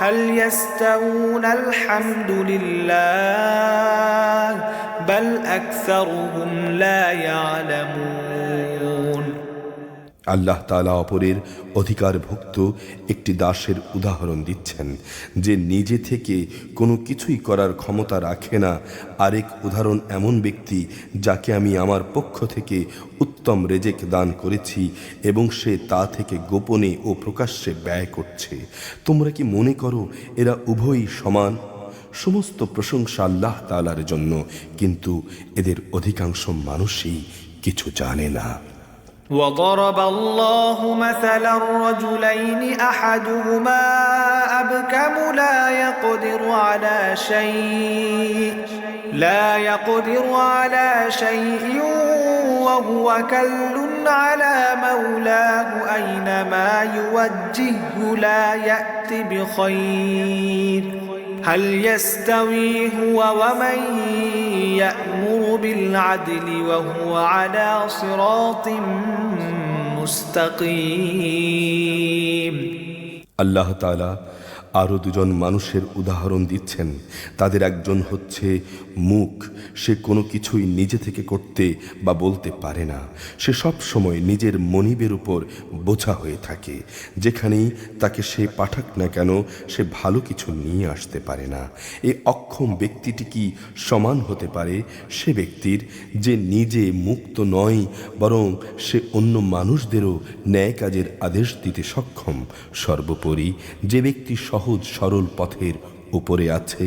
هل يستوون الحمد لله بل أكثرهم لا يعلمون আল্লাহ তাআলা অপরের অধিকারভুক্ত একটি দাসের উদাহরণ দিচ্ছেন যে নিজে থেকে কোনো কিছুই করার ক্ষমতা রাখে না। আরেক উদাহরণ এমন ব্যক্তি যাকে আমি আমার পক্ষ থেকে উত্তম রেজেক দান করেছি এবং সে তা থেকে গোপনে ও প্রকাশ্যে ব্যয় করছে। তোমরা কি মনে করো এরা উভয়ই সমান? সমস্ত প্রশংসা আল্লাহ তাআলার জন্য, কিন্তু এদের অধিকাংশ মানুষই কিছু জানে না। وضرب الله مثلا رجلين أحدهما أبكم لا يقدر على شيء وهو كل على مولاه أينما يوجهه لا يأت بخير هل يستوي هو ومن يأمر بالعدل وهو على صراط مستقيم আল্লাহ তাআলা আরও দুজন মানুষের উদাহরণ দিচ্ছেন। তাদের একজন হচ্ছে মুখ, সে কোনো কিছুই নিজে থেকে করতে বা বলতে পারে না। সে সব সময় নিজের মনিবের উপর বোঝা হয়ে থাকে। যেখানেই তাকে সে পাঠাক না কেন সে ভালো কিছু নিয়ে আসতে পারে না। এই অক্ষম ব্যক্তিটি কি সমান হতে পারে সে ব্যক্তির যে নিজে মুক্ত নয়, বরং সে অন্য মানুষদেরও ন্যায় কাজের আদেশ দিতে সক্ষম। সর্বোপরি যে ব্যক্তি সহজ সরল পথের উপরে আছে।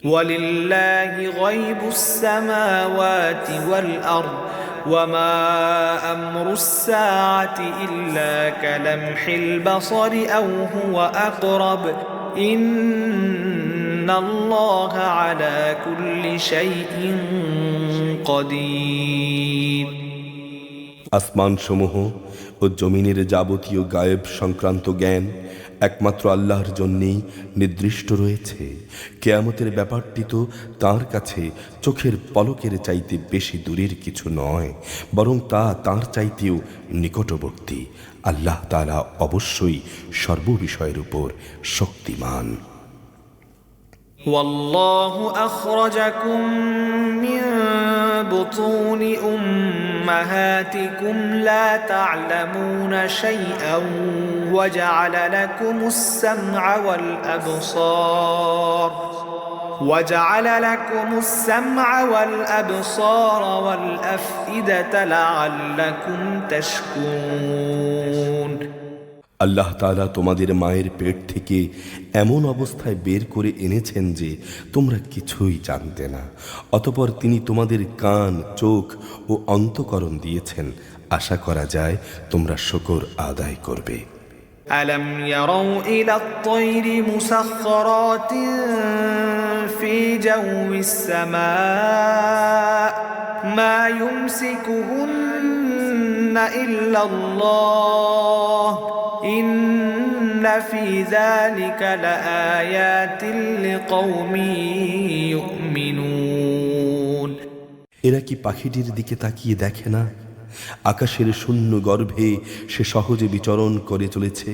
ওয়ালিল্লাহি গায়বুস সামাওয়াতি ওয়াল আরদ ওয়ামা আমরুস সাআতি ইল্লা কালামহিল বাসারি আও হুয়া আকরাব ইন্নাল্লাহা আলা কুল্লি শাইইন কাদির। আসমানসমূহ ও জমিনের যাবতীয় গায়েব সংক্রান্ত জ্ঞান একমাত্র আল্লাহর জন্যেই নির্দিষ্ট রয়েছে। কিয়ামতের ব্যাপারটি তো তাঁর কাছে চোখের পলকের চাইতে বেশি দূরের কিছু নয়, বরং তা তাঁর চাইতেও নিকটবর্তী। আল্লাহ তাআলা অবশ্যই সর্ববিষয়ের উপর শক্তিমান। والله أخرجكم من بطون أمهاتكم لا تعلمون شيئا وجعل لكم السمع والأبصار والأفئدة لعلكم تشكرون। আল্লাহ তাআলা তোমাদের মায়ের পেট থেকে এমন অবস্থায় বের করে এনেছেন যে তোমরা কিছুই জানতে না। অতঃপর তিনি তোমাদের কান, চোখ ও অন্তঃকরণ দিয়েছেন। আশা করা যায় তোমরা শুকর আদায় করবে। ألم يروا إلى الطير مسخرات في جو السماء ما يمسكهن إلا الله إن في ذلك لآيات لقوم يؤمنون। এরা কি পাখিটির দিকে তাকিয়ে দেখে না? আকাশের শূন্য গর্ভে সে সহজে বিচরণ করে চলেছে।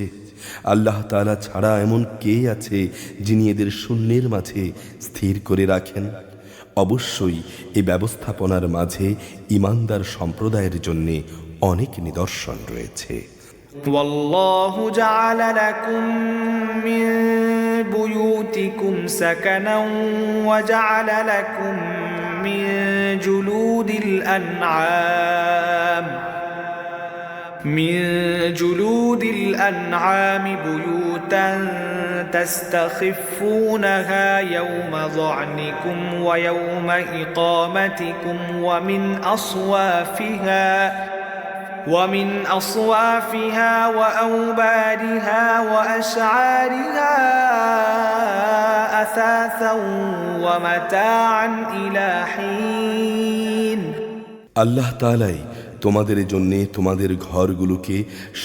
আল্লাহ তাআলা ছাড়া এমন কে আছে যিনি এদের শূন্যের মাঝে স্থির করে রাখেন? অবশ্যই এই ব্যবস্থাপনার মাঝে ঈমানদার সম্প্রদায়ের জন্য অনেক নিদর্শন রয়েছে। والله جعل لكم من بيوتكم سكنا وجعل لكم من جلود الأنعام بيوتا تستخفونها يوم ظعنكم ويوم إقامتكم ومن أصوافها وأوبارها وأشعارها أثاثا ومتاعا إلى حين। আল্লাহ তাআলাই তোমাদের জন্যে তোমাদের ঘরগুলোকে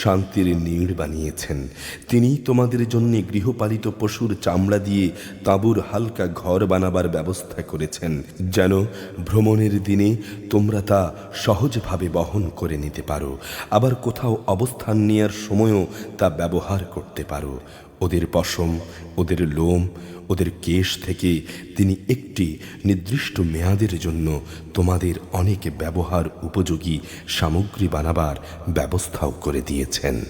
শান্তির নীড় বানিয়েছেন। তিনি তোমাদের জন্য গৃহপালিত পশুর চামড়া দিয়ে তাঁবুর হালকা ঘর বানাবার ব্যবস্থা করেছেন, যেন ভ্রমণের দিনে তোমরা তা সহজভাবে বহন করে নিতে পারো, আবার কোথাও অবস্থান নেয়ার সময়ও তা ব্যবহার করতে পারো। ওদের পশম, ওদের লোম, ওদের কেশ থেকে তিনি একটি নির্দিষ্ট মেয়াদের জন্য তোমাদের অনেক ব্যবহার উপযোগী সামগ্রী বানাবার ব্যবস্থাও করে দিয়েছেন।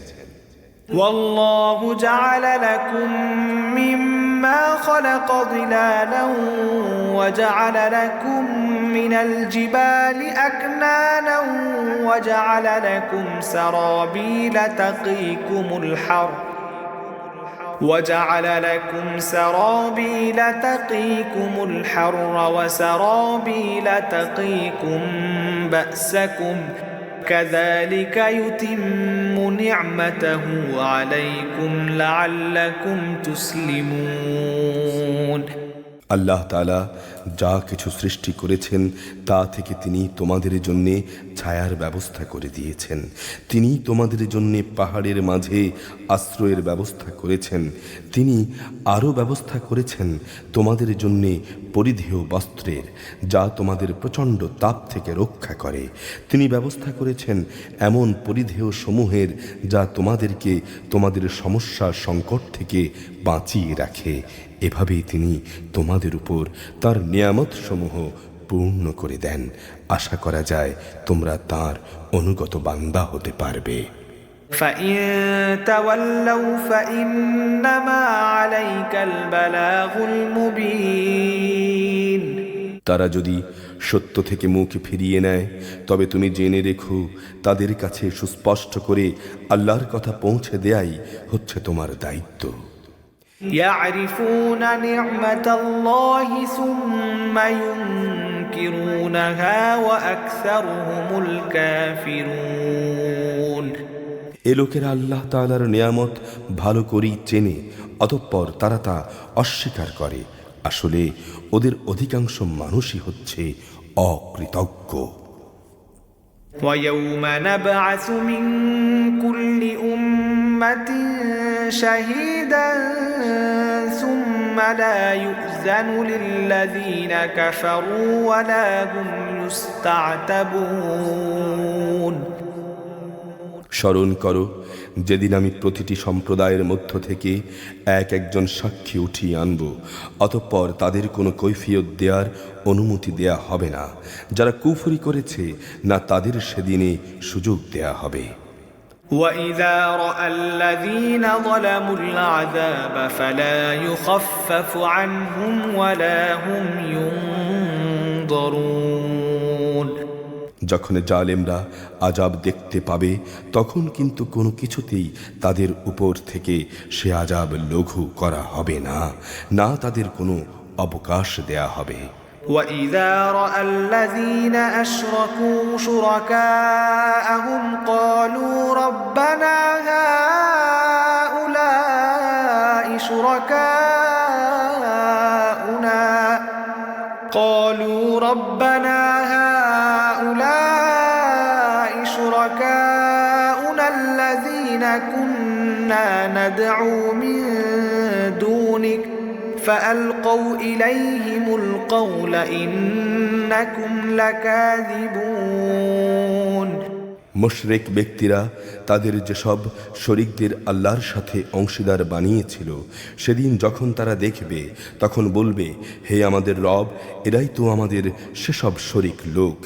والله جعل لكم مما خلق ظلالا وجعل لكم من الجبال أكنانا وجعل لكم سرابيل تقيكم الحر وسرابيل تقيكم بأسكم كذلك يتم نعمته عليكم لعلكم تسلمون। আল্লাহ তাআলা যা কিছু সৃষ্টি করেছেন তা থেকে তিনি তোমাদের জন্যে ছায়ার ব্যবস্থা করে দিয়েছেন। তিনি তোমাদের জন্যে পাহাড়ের মাঝে আশ্রয়ের ব্যবস্থা করেছেন। তিনি আরও ব্যবস্থা করেছেন তোমাদের জন্যে পরিধেয় বস্ত্রের, যা তোমাদের প্রচণ্ড তাপ থেকে রক্ষা করে। তিনি ব্যবস্থা করেছেন এমন পরিধেয় সমূহের যা তোমাদেরকে তোমাদের সমস্যা সংকট থেকে বাঁচিয়ে রাখে। এভাবেই তিনি তোমাদের উপর তার নিয়ামত সমূহ পূর্ণ করে দেন। আশা করা যায় তোমরা তার অনুগত বান্দা হতে পারবে। فإن تولوا فإنما عليك البلاغ المبين। তারা যদি সত্য থেকে মুখ ফিরিয়ে নেয় তবে তুমি জেনে রেখো তাদের কাছে সুস্পষ্ট করে আল্লাহর কথা পৌঁছে দেয়াই হচ্ছে তোমার দায়িত্ব। يعرفون نعمة الله ثم ينكرونها وأكثرهم الكافرون। এ লোকেরা আল্লাহ তাআলার নিয়ামত ভালো করেই চেনে, অতঃপর তারা তা অস্বীকার করে। আসলে ওদের অধিকাংশ মানুষই হচ্ছে অকৃতজ্ঞ। ويوم نبعث من كل أمة شهيدا ثم لا يؤذن للذين كفروا ولا هم يستعتبون। স্মরণ করো যেদিন আমি প্রতিটি সম্প্রদায়ের মধ্য থেকে একজন সাক্ষী উঠিয়ে আনব, অতঃপর তাদের কোনো কৈফিয়ত দেওয়ার অনুমতি দেয়া হবে না। যারা কুফরি করেছে না তাদের সেদিনে সুযোগ দেয়া হবে। وَإِذَا رَأَى الَّذِينَ ظَلَمُوا الْعَذَابَ فَلَا يُخَفَّفُ عَنْهُمْ وَلَا هُمْ يُنظَرُونَ। যখন জালেমরা আযাব দেখতে পাবে তখন কিন্তু কোনো কিছুতেই তাদের উপর থেকে সে আযাব লঘু করা হবে না, না তাদের কোনো অবকাশ দেয়া হবে। وَإِذَا رَأَى الَّذِينَ أَشْرَكُوا شُرَكَاءَهُمْ قَالُوا رَبَّنَا هَؤُلَاءِ شُرَكَاؤُنَا الَّذِينَ كُنَّا نَدْعُو مِن دُونِكَ فألقوا إليهم القول إنكم لكاذبون। মুশরিক ব্যক্তিরা তাদের যেসব শরীকদের আল্লাহর সাথে অংশীদার বানিয়েছিল সেদিন যখন তারা দেখবে তখন বলবে, হে আমাদের রব, এরাই তো আমাদের সেসব শরীক লোক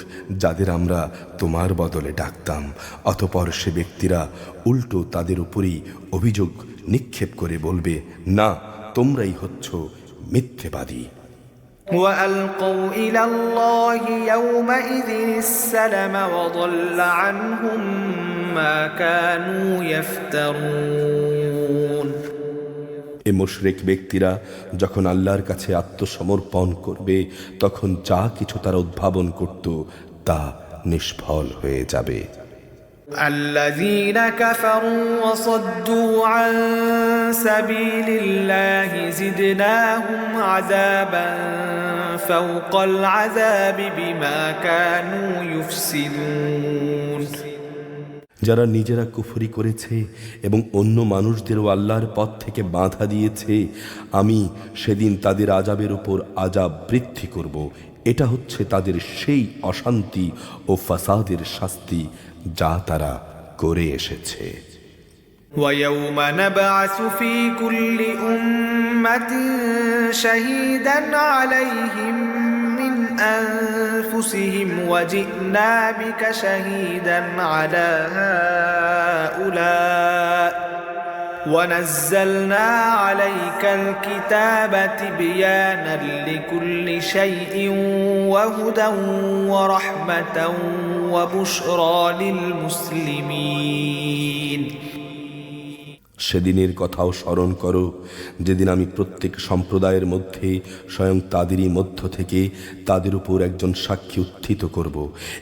যাদের আমরা তোমার বদলে ডাকতাম। অতঃপর সে ব্যক্তিরা উল্টো তাদের উপরই অভিযোগ নিক্ষেপ করে বলবে, না, তোমরাই হচ্ছ মিথ্যেবাদী। وألقوا إلى الله يومئذ السلم وضل عنهم ما كانوا يفترون। এ মুশরিক ব্যক্তিরা যখন আল্লাহর কাছে আত্মসমর্পণ করবে তখন যা কিছু তারা উদ্ভাবন করত তা নিষ্ফল হয়ে যাবে। الذين كفروا وصدوا عن سبيل الله زدناهم عذابا فوق العذاب بما كانوا يفسدون। যারা নিজেরা কুফরি করেছে এবং অন্য মানুষদেরও আল্লাহর পথ থেকে বাধা দিয়েছে, আমি সেদিন তাদের আযাবের উপর আযাব বৃদ্ধি করব। এটা হচ্ছে তাদের সেই অশান্তি ও ফাসাদের শাস্তি যা তারা করে এসেছে। ويوم نبعث في كل أمة شهيدا عليهم من أنفسهم وجئنا بك شهيدا على هؤلاء ونزلنا عليك الكتاب تبيانا لكل شيء وهدى ورحمة وبشرى للمسلمين সেদিনের কথাও স্মরণ করো যেদিন আমি প্রত্যেক সম্প্রদায়ের মধ্যে স্বয়ং তাদেরই মধ্য থেকে তাদের উপর একজন সাক্ষী উত্থিত করব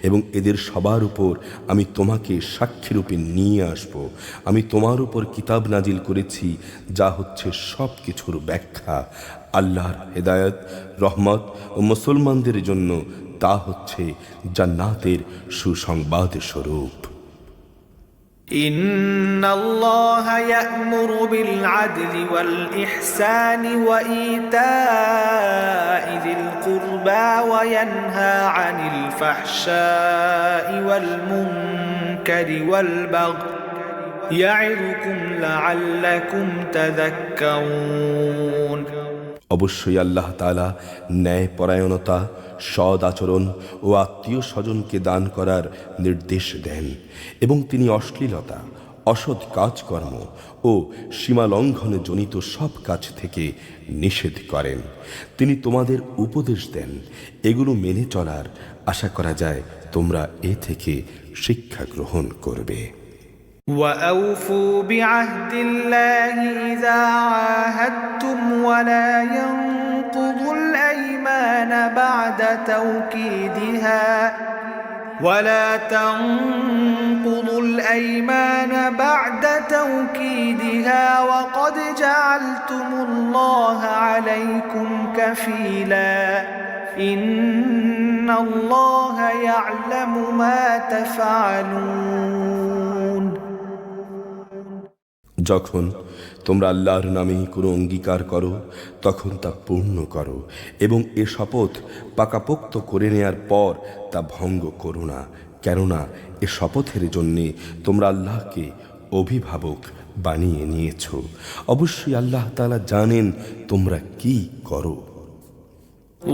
এবং এদের সবার উপর আমি তোমাকে সাক্ষীরূপে নিয়ে আসব। আমি তোমার উপর কিতাব নাজিল করেছি যা হচ্ছে সব কিছুর ব্যাখ্যা, আল্লাহর হেদায়েত, রহমত ও মুসলমানদের জন্য তা হচ্ছে জান্নাতের সুসংবাদ স্বরূপ। إن الله يأمر بالعدل والإحسان وإيتاء ذي القربى وينهى عن الفحشاء والمنكر والبغي يعظكم لعلكم تذكرون অবশ্যই আল্লাহ তাআলা ন্যায়পরায়ণতা, সৎ আচরণ ও আত্মীয় স্বজনকে দান করার নির্দেশ দেন এবং তিনি অশ্লীলতা, অসৎ কাজকর্ম ও সীমালঙ্ঘনে জনিত সব কাজ থেকে নিষেধ করেন। তিনি তোমাদের উপদেশ দেন, এগুলো মেনে চলার আশা করা যায় তোমরা এ থেকে শিক্ষা গ্রহণ করবে। وأوفوا بعهد الله إذا عاهدتم ولا ينقضوا الأيمان بعد توكيدها وقد جعلتم الله عليكم كفيلا إن الله يعلم ما تفعلون যখন তোমরা আল্লাহর নামে কোনো অঙ্গীকার করো তখন তা পূর্ণ করো এবং এ শপথ পাকাপোক্ত করে নেয়ার পর তা ভঙ্গ করো না, কেননা এ শপথের জন্যে তোমরা আল্লাহকে অভিভাবক বানিয়ে নিয়েছ। অবশ্যই আল্লাহ তাআলা জানেন তোমরা কি করো।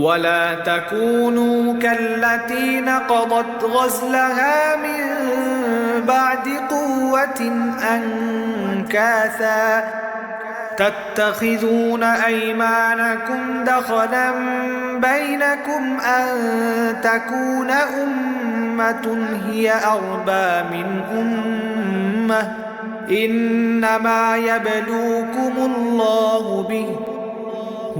ولا تكونوا كالتي نقضت غزلها من بعد قوة أنكاثا تتخذون أيمانكم دخلا بينكم أن تكون أمة هي أربى من أمة إنما يبلوكم الله به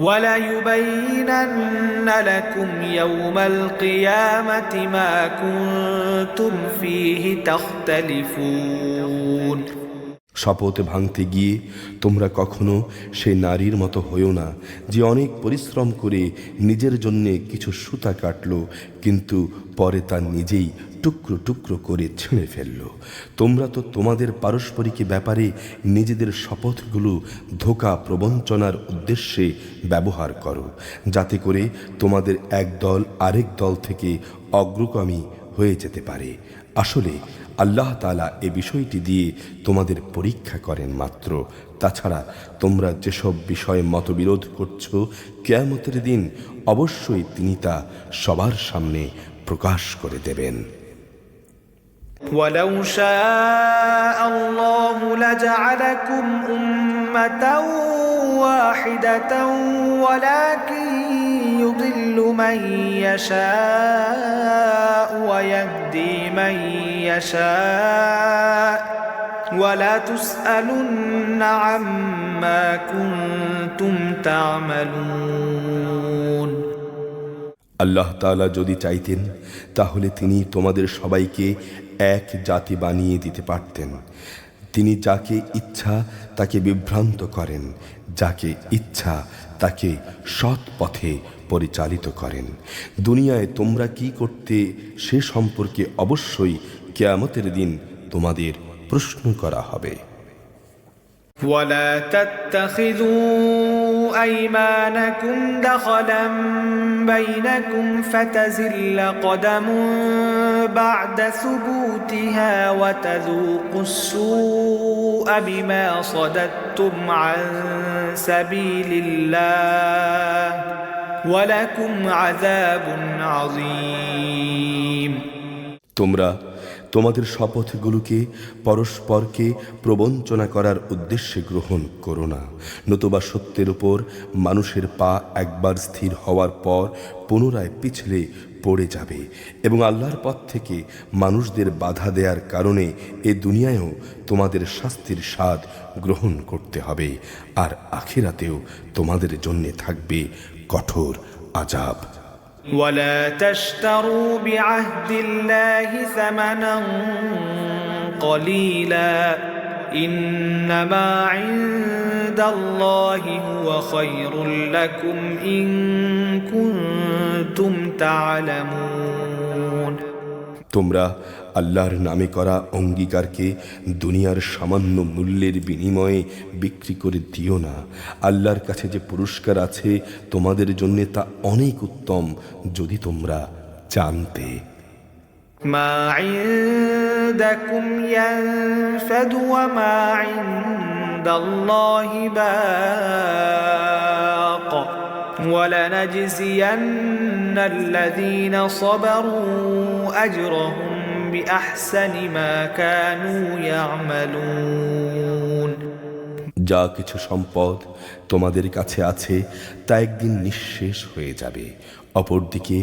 وَلَيُبَيِّنَنَّ لَكُمْ يَوْمَ الْقِيَامَةِ مَا كُنتُمْ فِيهِ تَخْتَلِفُونَ শপথ ভাঙতে গিয়ে তোমরা কখনো সেই নারীর মতো হইও না যে অনেক পরিশ্রম করে নিজের জন্যে কিছু সুতা কাটল কিন্তু পরে তা নিজেই টুকরো টুকরো করে ছিঁড়ে ফেলল। তোমরা তো তোমাদের পারস্পরিক ব্যাপারে নিজেদের শপথগুলো ধোঁকা প্রবঞ্চনার উদ্দেশ্যে ব্যবহার করো, যাতে করে তোমাদের এক দল আরেক দল থেকে অগ্রগামী হয়ে যেতে পারে। আসলে আল্লাহ তাআলা এ বিষয়টি দিয়ে তোমাদের পরীক্ষা করেন মাত্র। তাছাড়া তোমরা যেসব বিষয়ে মতবিরোধ করছো, কিয়ামতের দিন অবশ্যই তিনি তা সবার সামনে প্রকাশ করে দেবেন। وَلَوْ شَاءَ اللَّهُ لَجَعَلَكُمْ أُمَّةً وَاحِدَةً وَلَكِنْ يُضِلُّ مَنْ يَشَاءُ وَيَهْدِي مَنْ يَشَاءُ وَلَتُسْأَلُنَّ عَمَّا كُنْتُمْ تَعْمَلُونَ আল্লাহ তাআলা যদি চাইতেন তাহলে তিনি তোমাদের সবাইকে এক জাতি বানিয়ে দিতে পারতেন। তিনি যাকে ইচ্ছা তাকে বিভ্রান্ত করেন, যাকে ইচ্ছা তাকে সৎ পথে পরিচালিত করেন। দুনিয়ায় তোমরা কি করতে সে সম্পর্কে অবশ্যই কিয়ামতের দিন তোমাদের প্রশ্ন করা হবে। ولا تتخذوا أيمانكم دخلا بينكم فتزل قدم بعد ثبوتها وتذوقوا السوء بما صددتم عن سبيل الله ولكم عذاب عظيم তোমরা তোমাদের শপথগুলোকে পরস্পরকে প্রবঞ্চনা করার উদ্দেশ্যে গ্রহণ করো না, নতুবা সত্যের উপর মানুষের পা একবার স্থির হওয়ার পর পুনরায় পিছলে পড়ে যাবে এবং আল্লাহর পথ থেকে মানুষদের বাধা দেওয়ার কারণে এ দুনিয়ায়ও তোমাদের শাস্তির স্বাদ গ্রহণ করতে হবে, আর আখিরাতেও তোমাদের জন্যে থাকবে কঠোর আযাব। ولا تشتروا بعهد الله ثمنا قليلا إنما عند الله هو خير لكم إن كنتم تعلمون তোমরা আল্লাহর নামে করা অঙ্গীকারকে দুনিয়ার সামান্য মূল্যের বিনিময়ে বিক্রি করে দিও না। আল্লাহর কাছে যে পুরস্কার আছে তোমাদের জন্য তা অনেক উত্তম যদি তোমরা জানতে। মা ইনদাকুম ইয়ানফাদ ওয়া মা ইনদাল্লাহি বাক ولنجزين الذين صبروا أجرهم بأحسن ما كانوا يعملون যা কিছু সম্পদ তোমাদের কাছে আছে তা একদিন নিঃশেষ হয়ে যাবে, অপরদিকে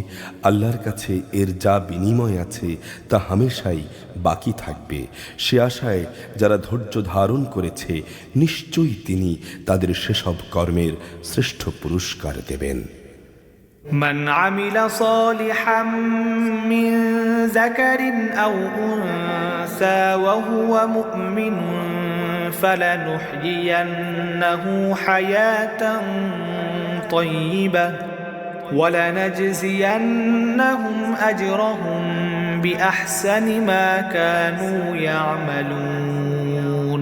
আল্লাহর কাছে এর যা বিনিময় আছে তা হামেশাই বাকি থাকবে। সে আশায় যারা ধৈর্য ধারণ করেছে নিশ্চয়ই তিনি তাদের সেসব কর্মের শ্রেষ্ঠ পুরস্কার দেবেন। من عمل صالحا من ذكر أو أنثى وهو مؤمن فلنحيينه حياة طيبة ولنجزينهم أجرهم بأحسن ما كانوا يعملون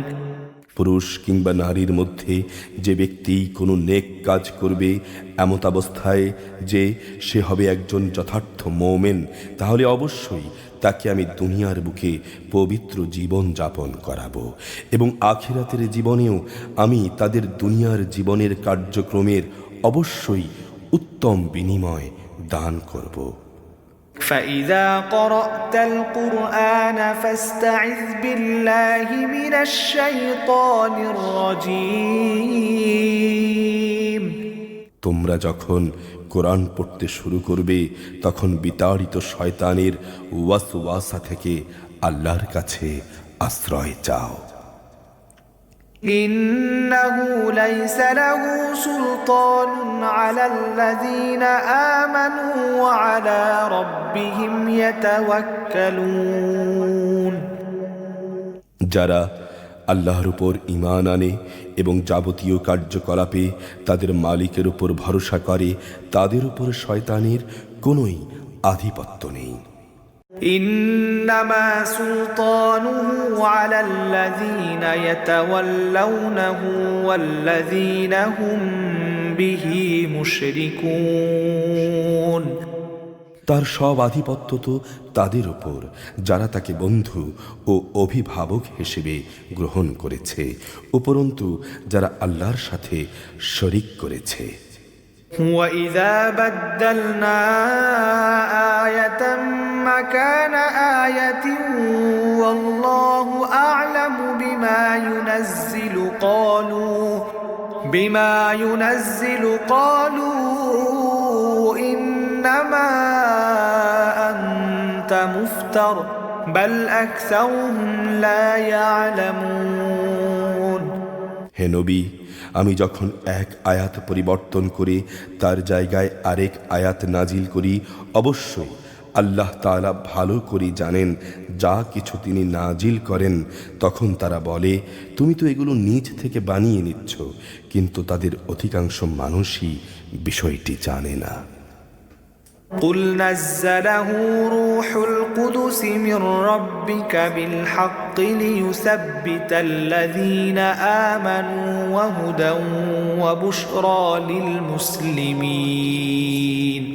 পুরুষ কিংবা নারীর মধ্যে যে ব্যক্তি কোনো নেক কাজ করবে এমত অবস্থায় যে সে হবে একজন যথার্থ মুমিন, তাহলে অবশ্যই তাকে আমি দুনিয়ার বুকে পবিত্র জীবন যাপন করাবো এবং আখিরাতের জীবনেও আমি তাদের দুনিয়ার জীবনের কার্যক্রমের অবশ্যই উত্তম বিনিময় দান করব। فإذا قرأت القرآن فاستعذ بالله من الشيطان الرجيم তোমরা যখন কোরআন পড়তে শুরু করবে তখন বিতাড়িত শয়তানের ওয়াসওয়াসা থেকে আল্লাহর কাছে আশ্রয় চাও। إنه ليس له سلطان على الذين آمنوا وعلى ربهم يتوكلون যারা আল্লাহর উপর ঈমান আনে এবং যাবতীয় কার্যকলাপে তাদের মালিকের উপর ভরসা করে তাদের উপর শয়তানের কোনোই আধিপত্য নেই। إنما سلطانه على الذين يتولونه والذين هم به مشركون তার সব আধিপত্য তো তাদের উপর যারা তাকে বন্ধু ও অভিভাবক হিসেবে গ্রহণ করেছে, উপরন্তু যারা আল্লাহর সাথে শরিক করেছে। وَإِذَا بَدَّلْنَا آيَةً مَكَانَ آيَةٍ وَاللَّهُ أَعْلَمُ بِمَا يُنَزِّلُ قَالُوا إِنَّمَا أَنْتَ مُفْتَرٍ بَلْ أَكْثَرُهُمْ لَا يَعْلَمُونَ হে নবী, আমি যখন এক আয়াত পরিবর্তন করে তার জায়গায় আরেক আয়াত নাজিল করি, অবশ্যই আল্লাহ তাআলা ভালো করে জানেন যা কিছু তিনি নাজিল করেন। তখন তারা বলে, তুমি তো এগুলো নিজ থেকে বানিয়ে নিচ্ছ, কিন্তু তাদের অধিকাংশ মানুষই বিষয়টি জানে না। قل نزله روح القدس من ربك بالحق ليثبت الذين آمنوا وهدى وبشرى للمسلمين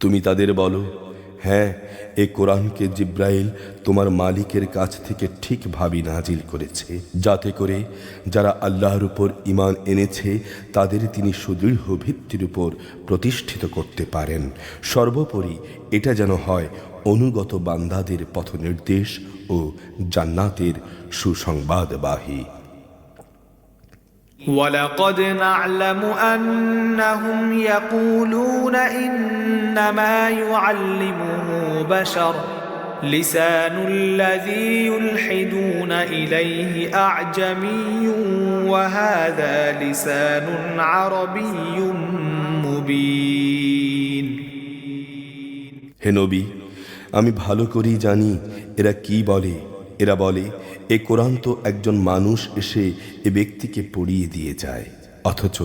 তুমি তাদের বলো, হ্যাঁ, এ কোরআনকে জিব্রাইল তোমার মালিকের কাছ থেকে ঠিকভাবে নাজিল করেছে, যাতে করে যারা আল্লাহর উপর ঈমান এনেছে তাদের তিনি সুদৃঢ় ভিত্তির উপর প্রতিষ্ঠিত করতে পারেন। সর্বোপরি এটা যেন হয় অনুগত বান্দাদের পথনির্দেশ ও জান্নাতের সুসংবাদবাহী। وَلَقَدْ نَعْلَمُ أَنَّهُمْ يَقُولُونَ إِنَّمَا يُعَلِّمُهُ بَشَرٌ لِسَانُ الَّذِي يُلْحِدُونَ إِلَيْهِ أَعْجَمِيٌّ وَهَذَا لِسَانٌ عَرَبِيٌّ مُبِينٌ। হে নবী, আমি ভালো করেই জানি এরা কি বলে। এরা বলে, এ কোরআন তো একজন মানুষ এসে এ ব্যক্তিকে পড়িয়ে দিয়ে যায়, অথচ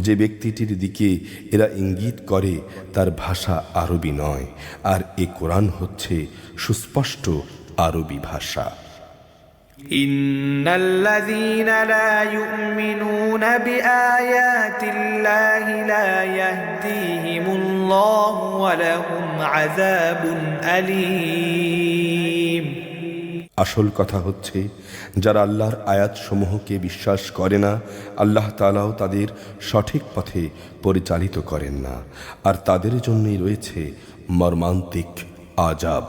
যে ব্যক্তিটির দিকে এরা ইঙ্গিত করে তার ভাষা আরবি নয়, আর এ কোরআন হচ্ছে সুস্পষ্ট আরবি ভাষা। ইন্নাল্লাযীনা লা ইউমিনুনা বিআয়াতিল্লাহি লা ইয়াহদিহিমুল্লাহু ওয়া লাহুম আযাবুন আলীম। আসল কথা হচ্ছে, যারা আল্লাহর আয়াতসমূহকে বিশ্বাস করে না, আল্লাহ তাআলাও তাদের সঠিক পথে পরিচালিত করেন না, আর তাদের জন্যই রয়েছে মর্মান্তিক আযাব।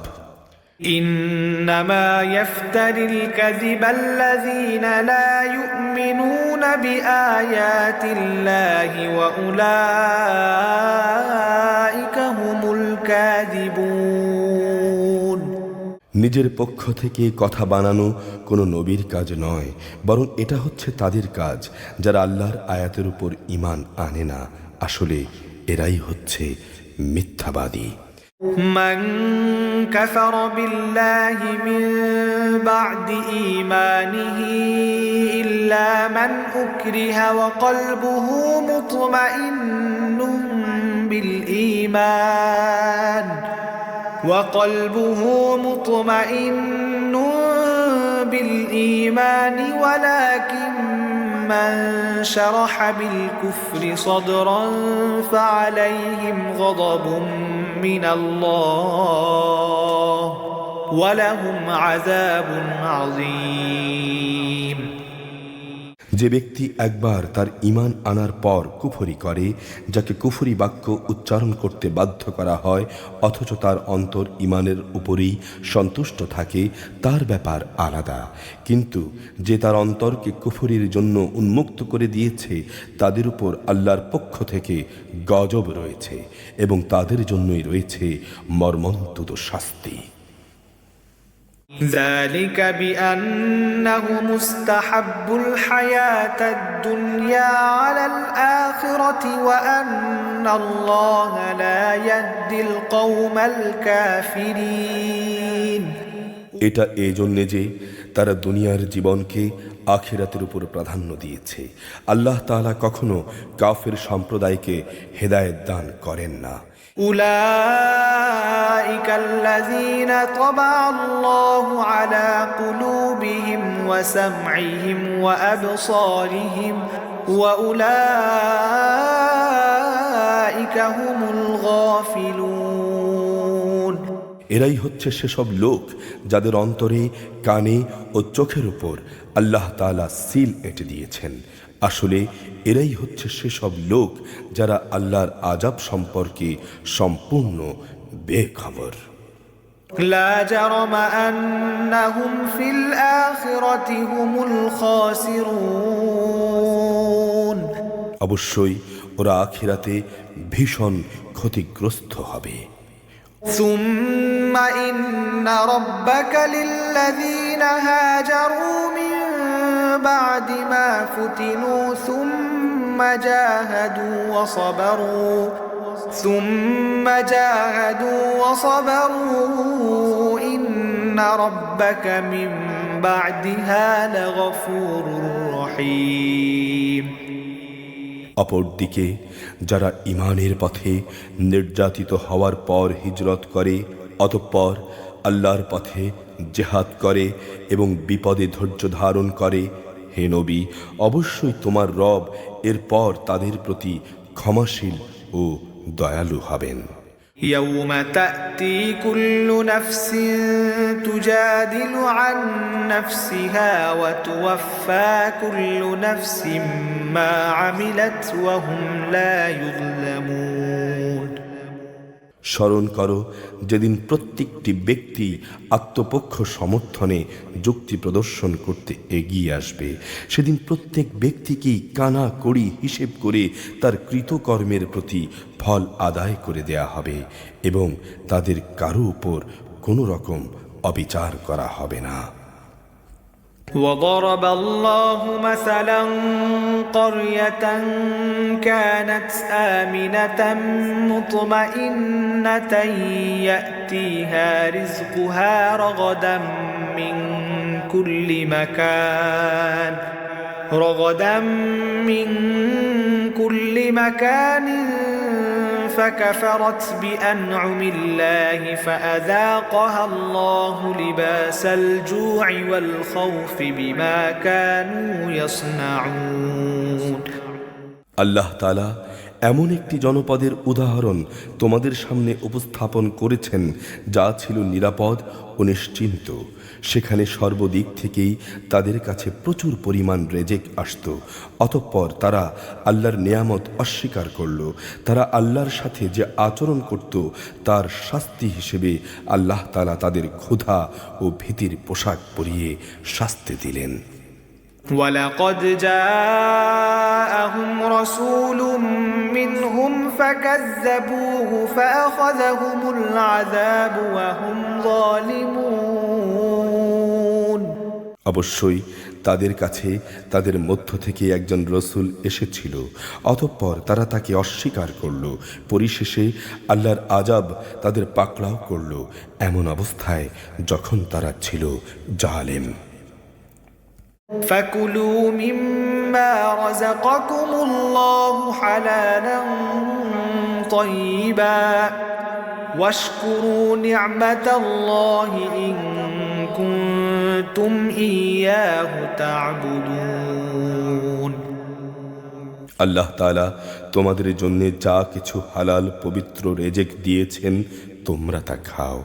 ইন্নামা ইফতারিল কাযিবাল্লাযীনা লা ইউমিনুনা বিআয়াতিল্লাহি ওয়া উলাইকা হুমুল কাযিবুন। নিজের পক্ষ থেকে কথা বানানো কোনো নবীর কাজ নয়, বরং এটা হচ্ছে তাদের কাজ যারা আল্লাহর আয়াতের উপর ঈমান আনে না। আসলে এরাই হচ্ছে মিথ্যাবাদী। মান কাফারা বিল্লাহি মিন বা'দি ঈমানিহি ইল্লা মান উকরিহা ওয়া কলবুহু মুতমাইন্নুন বিল ঈমান وقلبه مطمئن بالإيمان ولكن من شرح بالكفر صدرا فعليهم غضب من الله ولهم عذاب عظيم। যে ব্যক্তি একবার তার ঈমান আনার পর কুফরি করে, যাকে কুফরি বাক্য উচ্চারণ করতে বাধ্য করা হয়, অথচ তার অন্তর ঈমানের উপরেই সন্তুষ্ট থাকে, তার ব্যাপার আলাদা। কিন্তু যে তার অন্তরকে কুফরির জন্য উন্মুক্ত করে দিয়েছে, তাদের উপর আল্লাহর পক্ষ থেকে গজব রয়েছে এবং তাদের জন্যই রয়েছে মর্মন্তুদ শাস্তি। ذلك بأنهم استحبوا الحياة الدنيا على الآخرة وأن الله لا يهدي القوم الكافرين। এটা এই জন্যে যে তারা দুনিয়ার জীবনকে আখিরাতের উপর প্রাধান্য দিয়েছে। আল্লাহ তাআলা কখনো কাফের সম্প্রদায়কে হেদায়েত দান করেন না। أولئك الذين طبع الله على قلوبهم وسمعهم وأبصارهم وأولئك هم الغافلون। এরাই হচ্ছে সেসব লোক যাদের অন্তরে, কানে ও চোখের উপর আল্লাহ তাআলা সিল এঁটে দিয়েছেন। আসলে এরাই হচ্ছে সেসব লোক যারা আল্লাহর আযাব সম্পর্কে সম্পূর্ণ বেখবর। লা জারমা আন্নাহুম ফিল আখিরাতি হুমুল খাসিরুন। অবশ্যই ওরা আখিরাতে ভীষণ ক্ষতিগ্রস্ত হবে। সুম্মা ইন্না রাব্বাকা লিল্লাযীনা হাজারু মিন বা'দি মা ফুতিনু সুম্মা জাহাদু ওয়া সাবারু ইন্না রাব্বাকা মিন বা'দিহা লাগফুরুর রহিম। অপরদিকে যারা ঈমানের পথে নির্যাতিত হওয়ার পর হিজরত করে, অতঃপর আল্লাহর পথে জিহাদ করে এবং বিপদে ধৈর্য ধারণ করে, হে নবী, অবশ্যই তোমার রব এরপর তাদের প্রতি ক্ষমাশীল ও দয়ালু হবেন। يوم تأتي كل نفس تجادل عن نفسها وتوفى كل نفس ما عملت وهم لا يظلمون স্মরণ করো যেদিন প্রত্যেকটি ব্যক্তি আত্মপক্ষ সমর্থনে যুক্তি প্রদর্শন করতে এগিয়ে আসবে। সেদিন প্রত্যেক ব্যক্তিকেই কানা কড়ি হিসেব করে তার কৃতকর্মের প্রতি ফল আদায় করে দেয়া হবে এবং তাদের কারো উপর কোনো রকম অবিচার করা হবে না। وضرب الله مثلا قرية كانت آمنة مطمئنة يأتيها رزقها رغدا من كل مكان فكفرت بأنعم الله فأذاقها الله لباس الجوع والخوف بما كانوا يصنعون আল্লাহ তাআলা এমন একটি জনপদের উদাহরণ তোমাদের সামনে উপস্থাপন করেছেন যা ছিল নিরাপদ ও নিশ্চিন্ত। সেখানে সর্বদিক থেকেই তাদের কাছে প্রচুর পরিমাণ রেজেক আসত। অতঃপর তারা আল্লাহর নেয়ামত অস্বীকার করল। তারা আল্লাহর সাথে যে আচরণ করত তার শাস্তি হিসেবে আল্লাহ তাআলা তাদের ক্ষুধা ও ভীতির পোশাক পরিয়ে শাস্তি দিলেন। ولقد جاءهم رسول منهم فكذبوه فأخذهم العذاب وهم ظالمون অবশ্যই তাদের কাছে তাদের মধ্য থেকে একজন রসূল এসেছিল, অতঃপর তারা তাকে অস্বীকার করল। পরিশেষে আল্লাহর আযাব তাদের পাকড়াও করল, এমন অবস্থায় যখন তারা ছিল জালেম। فكلوا مما رزقكم الله حلالا طيبا واشكروا نعمة الله إن كنتم إياه تعبدون আল্লাহ তাআলা তোমাদের জন্য যা কিছু হালাল পবিত্র রেজেক দিয়েছেন তোমরা তা খাও।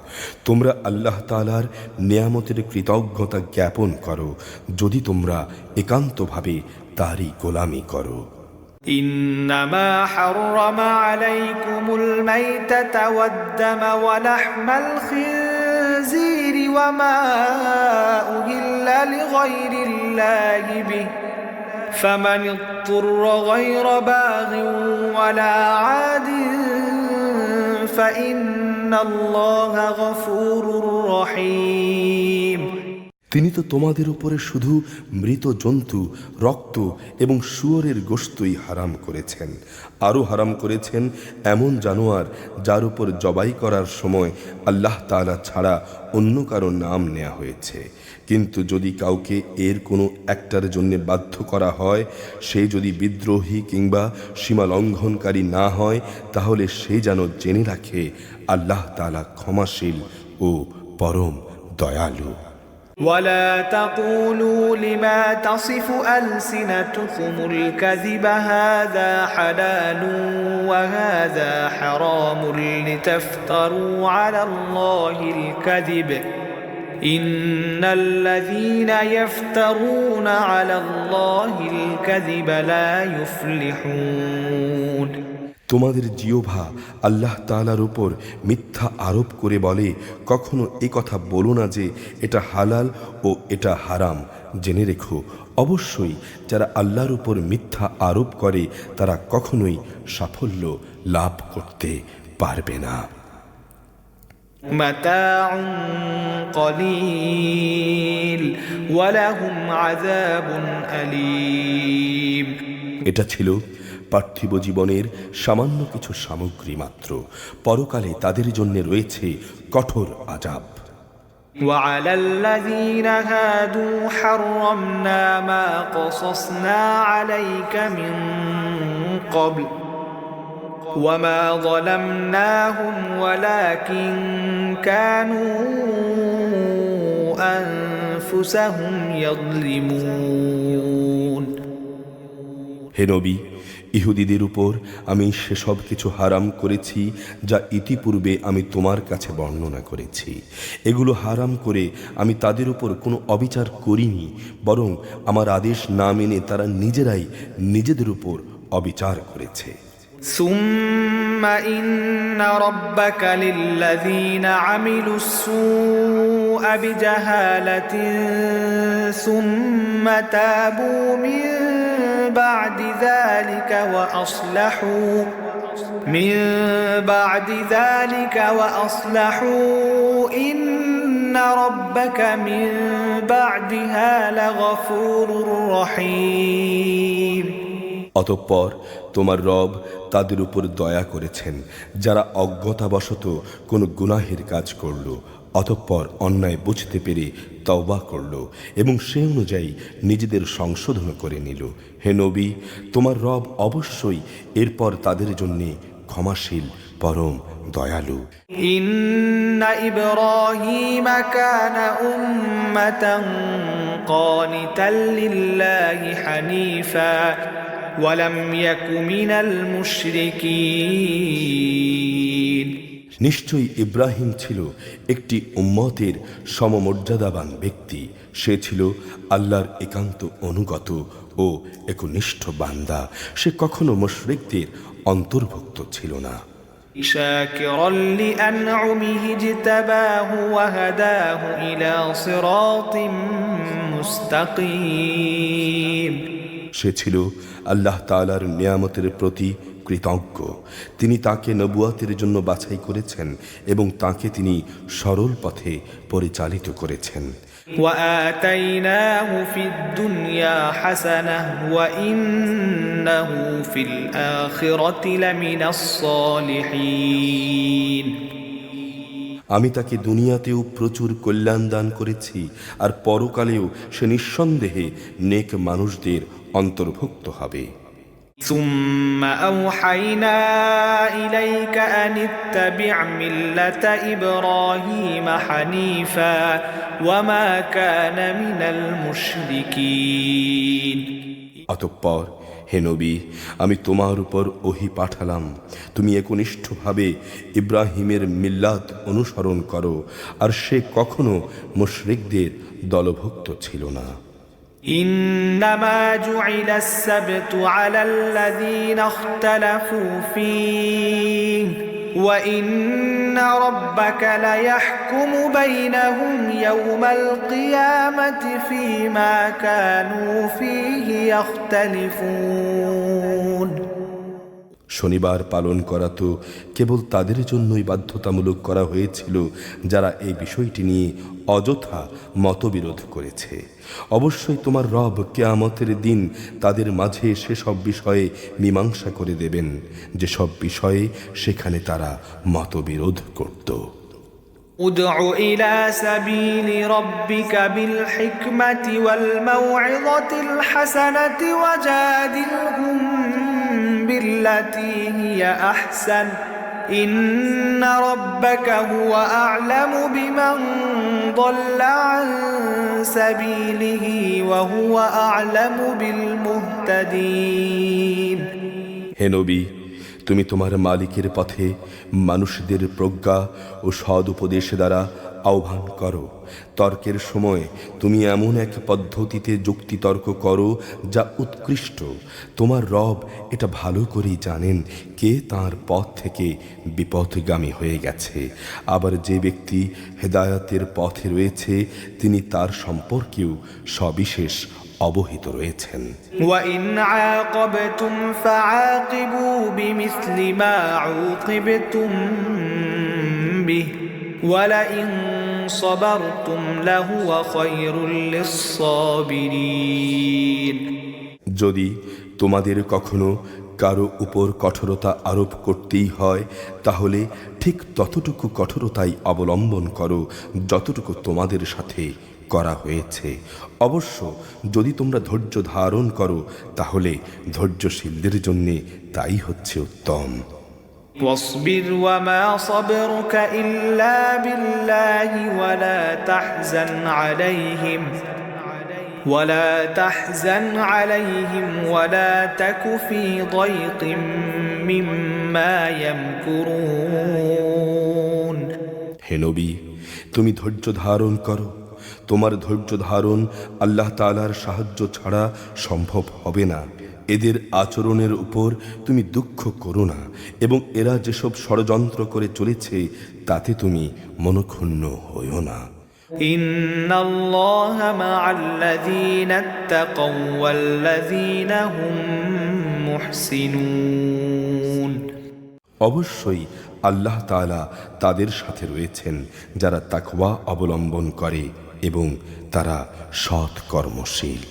তোমরা আল্লাহ তাআলার নিয়ামতের কৃতজ্ঞতা জ্ঞাপন করো যদি তোমরা একান্তভাবে তারই গোলামি করো। إنما حرم عليكم الميتة والدم ولحم الخنزير وما أهل لغير الله به فمن اضطر غير باغ ولا عاد فإن الله غفور رحيم তিনি তো তোমাদের উপরে শুধু মৃত জন্তু, রক্ত এবং শুয়োরের গোশতই হারাম করেছেন। আরও হারাম করেছেন এমন জানোয়ার যার উপর জবাই করার সময় আল্লাহ তাআলা ছাড়া অন্য কারো নাম নেওয়া হয়েছে। কিন্তু যদি কাউকে এর কোনো একটার জন্য বাধ্য করা হয়, সে যদি বিদ্রোহী কিংবা সীমা লঙ্ঘনকারী না হয়, তাহলে সে যেন জেনে রাখে আল্লাহ তাআলা ক্ষমাশীল ও পরম দয়ালু। ولا تقولوا لما تصف ألسنتكم الكذب هذا حلال وهذا حرام لتفتروا على الله الكذب إن الذين يفترون على الله الكذب لا يفلحون তোমাদের জিহ্বা আল্লাহ তাআলার উপর মিথ্যা আরোপ করে বলে, কখনো এ কথা বলো না যে এটা হালাল ও এটা হারাম। জেনে রেখো, অবশ্যই যারা আল্লাহর উপর মিথ্যা আরোপ করে তারা কখনোই সাফল্য লাভ করতে পারবে না। متاع قليل ولهم عذاب أليم এটা ছিল পার্থিব জীবনের সামান্য কিছু সামগ্রী মাত্র। পরকালে তাদের জন্য রয়েছে কঠোর আযাব। وعلى الذين هادوا حرمنا ما قصصنا عليك من قبل وما ظلمناهم ولكن كانوا أنفسهم يظلمون হে নবী, ইহুদিদের উপর আমি সেসব কিছু হারাম করেছি যা ইতিপূর্বে আমি তোমার কাছে বর্ণনা করেছি। এগুলো হারাম করে আমি তাদের উপর কোনো অবিচার করিনি, বরং আমার আদেশ না মেনে তারা নিজেরাই নিজেদের উপর অবিচার করেছে। ثم إن ربك للذين عملوا السوء بجهالة ثم تابوا من بعد ذلك وأصلحوا إن ربك من بعدها لغفور رحيم। অতঃপর তোমার রব তাদের উপর দয়া করেছেন যারা অজ্ঞতাবশত কোনো গুনাহের কাজ করল, অতঃপর অন্যায় বুঝতে পেরে তওবা করল এবং সে অনুযায়ী নিজেদের সংশোধন করে নিল। হে নবী, তোমার রব অবশ্যই এরপর তাদের জন্য ক্ষমাশীল, পরম দয়ালু। ইন্না ইব্রাহিম কানা উম্মাতান কানিতাল লিল্লাহি হানিফা ওয়া লাম ইয়াকু মিনাল মুশরিকিন। নিশ্চয়ই ইব্রাহিম ছিল একটি উম্মতের সমমর্যাদাবান ব্যক্তি। সে ছিল আল্লাহর একান্ত অনুগত ও একনিষ্ঠ বান্দা। সে কখনো মুশরিকদের অন্তর্ভুক্ত ছিল না। শাকিরান লিআনউমিহি ইজতাবাহু ওয়া হাদাহু ইলা সিরাতিম মুস্তাকিম। সে ছিল আল্লাহ তাআলার নিয়ামতের প্রতি কৃতজ্ঞ। তিনি তাকে নবুয়াতের জন্য বাছাই করেছেন এবং তাকে তিনি সরল পথে পরিচালিত করেছেন। وآتيناه في الدنيا حسنة وإنه في الآخرة لمن الصالحين। আমি তাকে দুনিয়াতেও প্রচুর কল্যাণ দান করেছি, আর পরকালেও সে নিঃসন্দেহে নেক মানুষদের অন্তর্ভুক্ত হবে। ثم أوحينا إليك أن اتبع ملة إبراهيم حنيفا وما كان من المشركين। অতঃপর হে নবী, আমি তোমার উপর ওহী পাঠালাম, তুমি একনিষ্ঠভাবে ইব্রাহিমের মিল্লাত অনুসরণ করো, আর সে কখনো মুশরিকদের দলভুক্ত ছিল না। إنما جعل السبت على الذين اختلفوا فيه وإن ربك ليحكم بينهم يوم القيامة فيما كانوا فيه يختلفون। শনিবার পালন করা তো কেবল তাদের জন্যই বাধ্যতামূলক করা হয়েছিল যারা এই বিষয়টি নিয়ে অযথা মতবিরোধ করেছে। অবশ্যই তোমার রব কিয়ামতের দিন তাদের মাঝে সেসব বিষয়ে মীমাংসা করে দেবেন যেসব বিষয়ে সেখানে তারা মতবিরোধ করত। ادع إلى سبيل ربك بالحكمة والموعظة الحسنة وجادلهم بالتي هي أحسن إن ربك هو أعلم بمن ضل عن سبيله وهو أعلم بالمهتدين। হে নবী, তুমি তোমার মালিকের পথে মানুষদের প্রজ্ঞা ও সদ উপদেশ দ্বারা আহ্বান করো। তর্কের সময় তুমি এমন এক পদ্ধতিতে যুক্তিতর্ক করো যা উৎকৃষ্ট। তোমার রব এটা ভালো করেই জানেন কে তার পথ থেকে বিপথগামী হয়ে গেছে, আবার যে ব্যক্তি হেদায়েতের পথে রয়েছে তিনি তার সম্পর্কেও সবিশেষ অবহিত রয়েছেন। وَإِنْ عَاقَبْتُمْ فَعَاقِبُوا بِمِثْلِ مَا عُوقِبْتُمْ بِهِ وَلَئِنْ صَبَرْتُمْ لَهُوَ خَيْرٌ لِلصَّابِرِينَ। যদি তোমাদের কখনো কারো উপর কঠোরতা আরোপ করতেই হয় তাহলে ঠিক ততটুকু কঠোরতাই অবলম্বন করো যতটুকু তোমাদের সাথে করা হয়েছে। অবশ্য যদি তোমরা ধৈর্য ধারণ করো তাহলে ধৈর্যশীলদের জন্য তাই হচ্ছে উত্তম। واصبر وما صبرك إلا بالله ولا تحزن عليهم ولا تحزن عليهم ولا تك في ضيق مما يمكرون হে নবী, তুমি ধৈর্য ধারণ করো। তোমার ধৈর্য ধারণ আল্লাহ তাআলার সাহায্য ছাড়া সম্ভব হবে না। এদের আচরণের উপর তুমি দুঃখ করো না, এবং এরা যেসব ষড়যন্ত্র করে চলেছে তাতে তুমি মনক্ষুণ্ণ হইও না। إن الله مع الذين اتقوا والذين هم محسنون অবশ্যই আল্লাহ তাআলা তাদের সাথে রয়েছেন যারা তাকওয়া অবলম্বন করে এবং তারা সৎ কর্মশীল।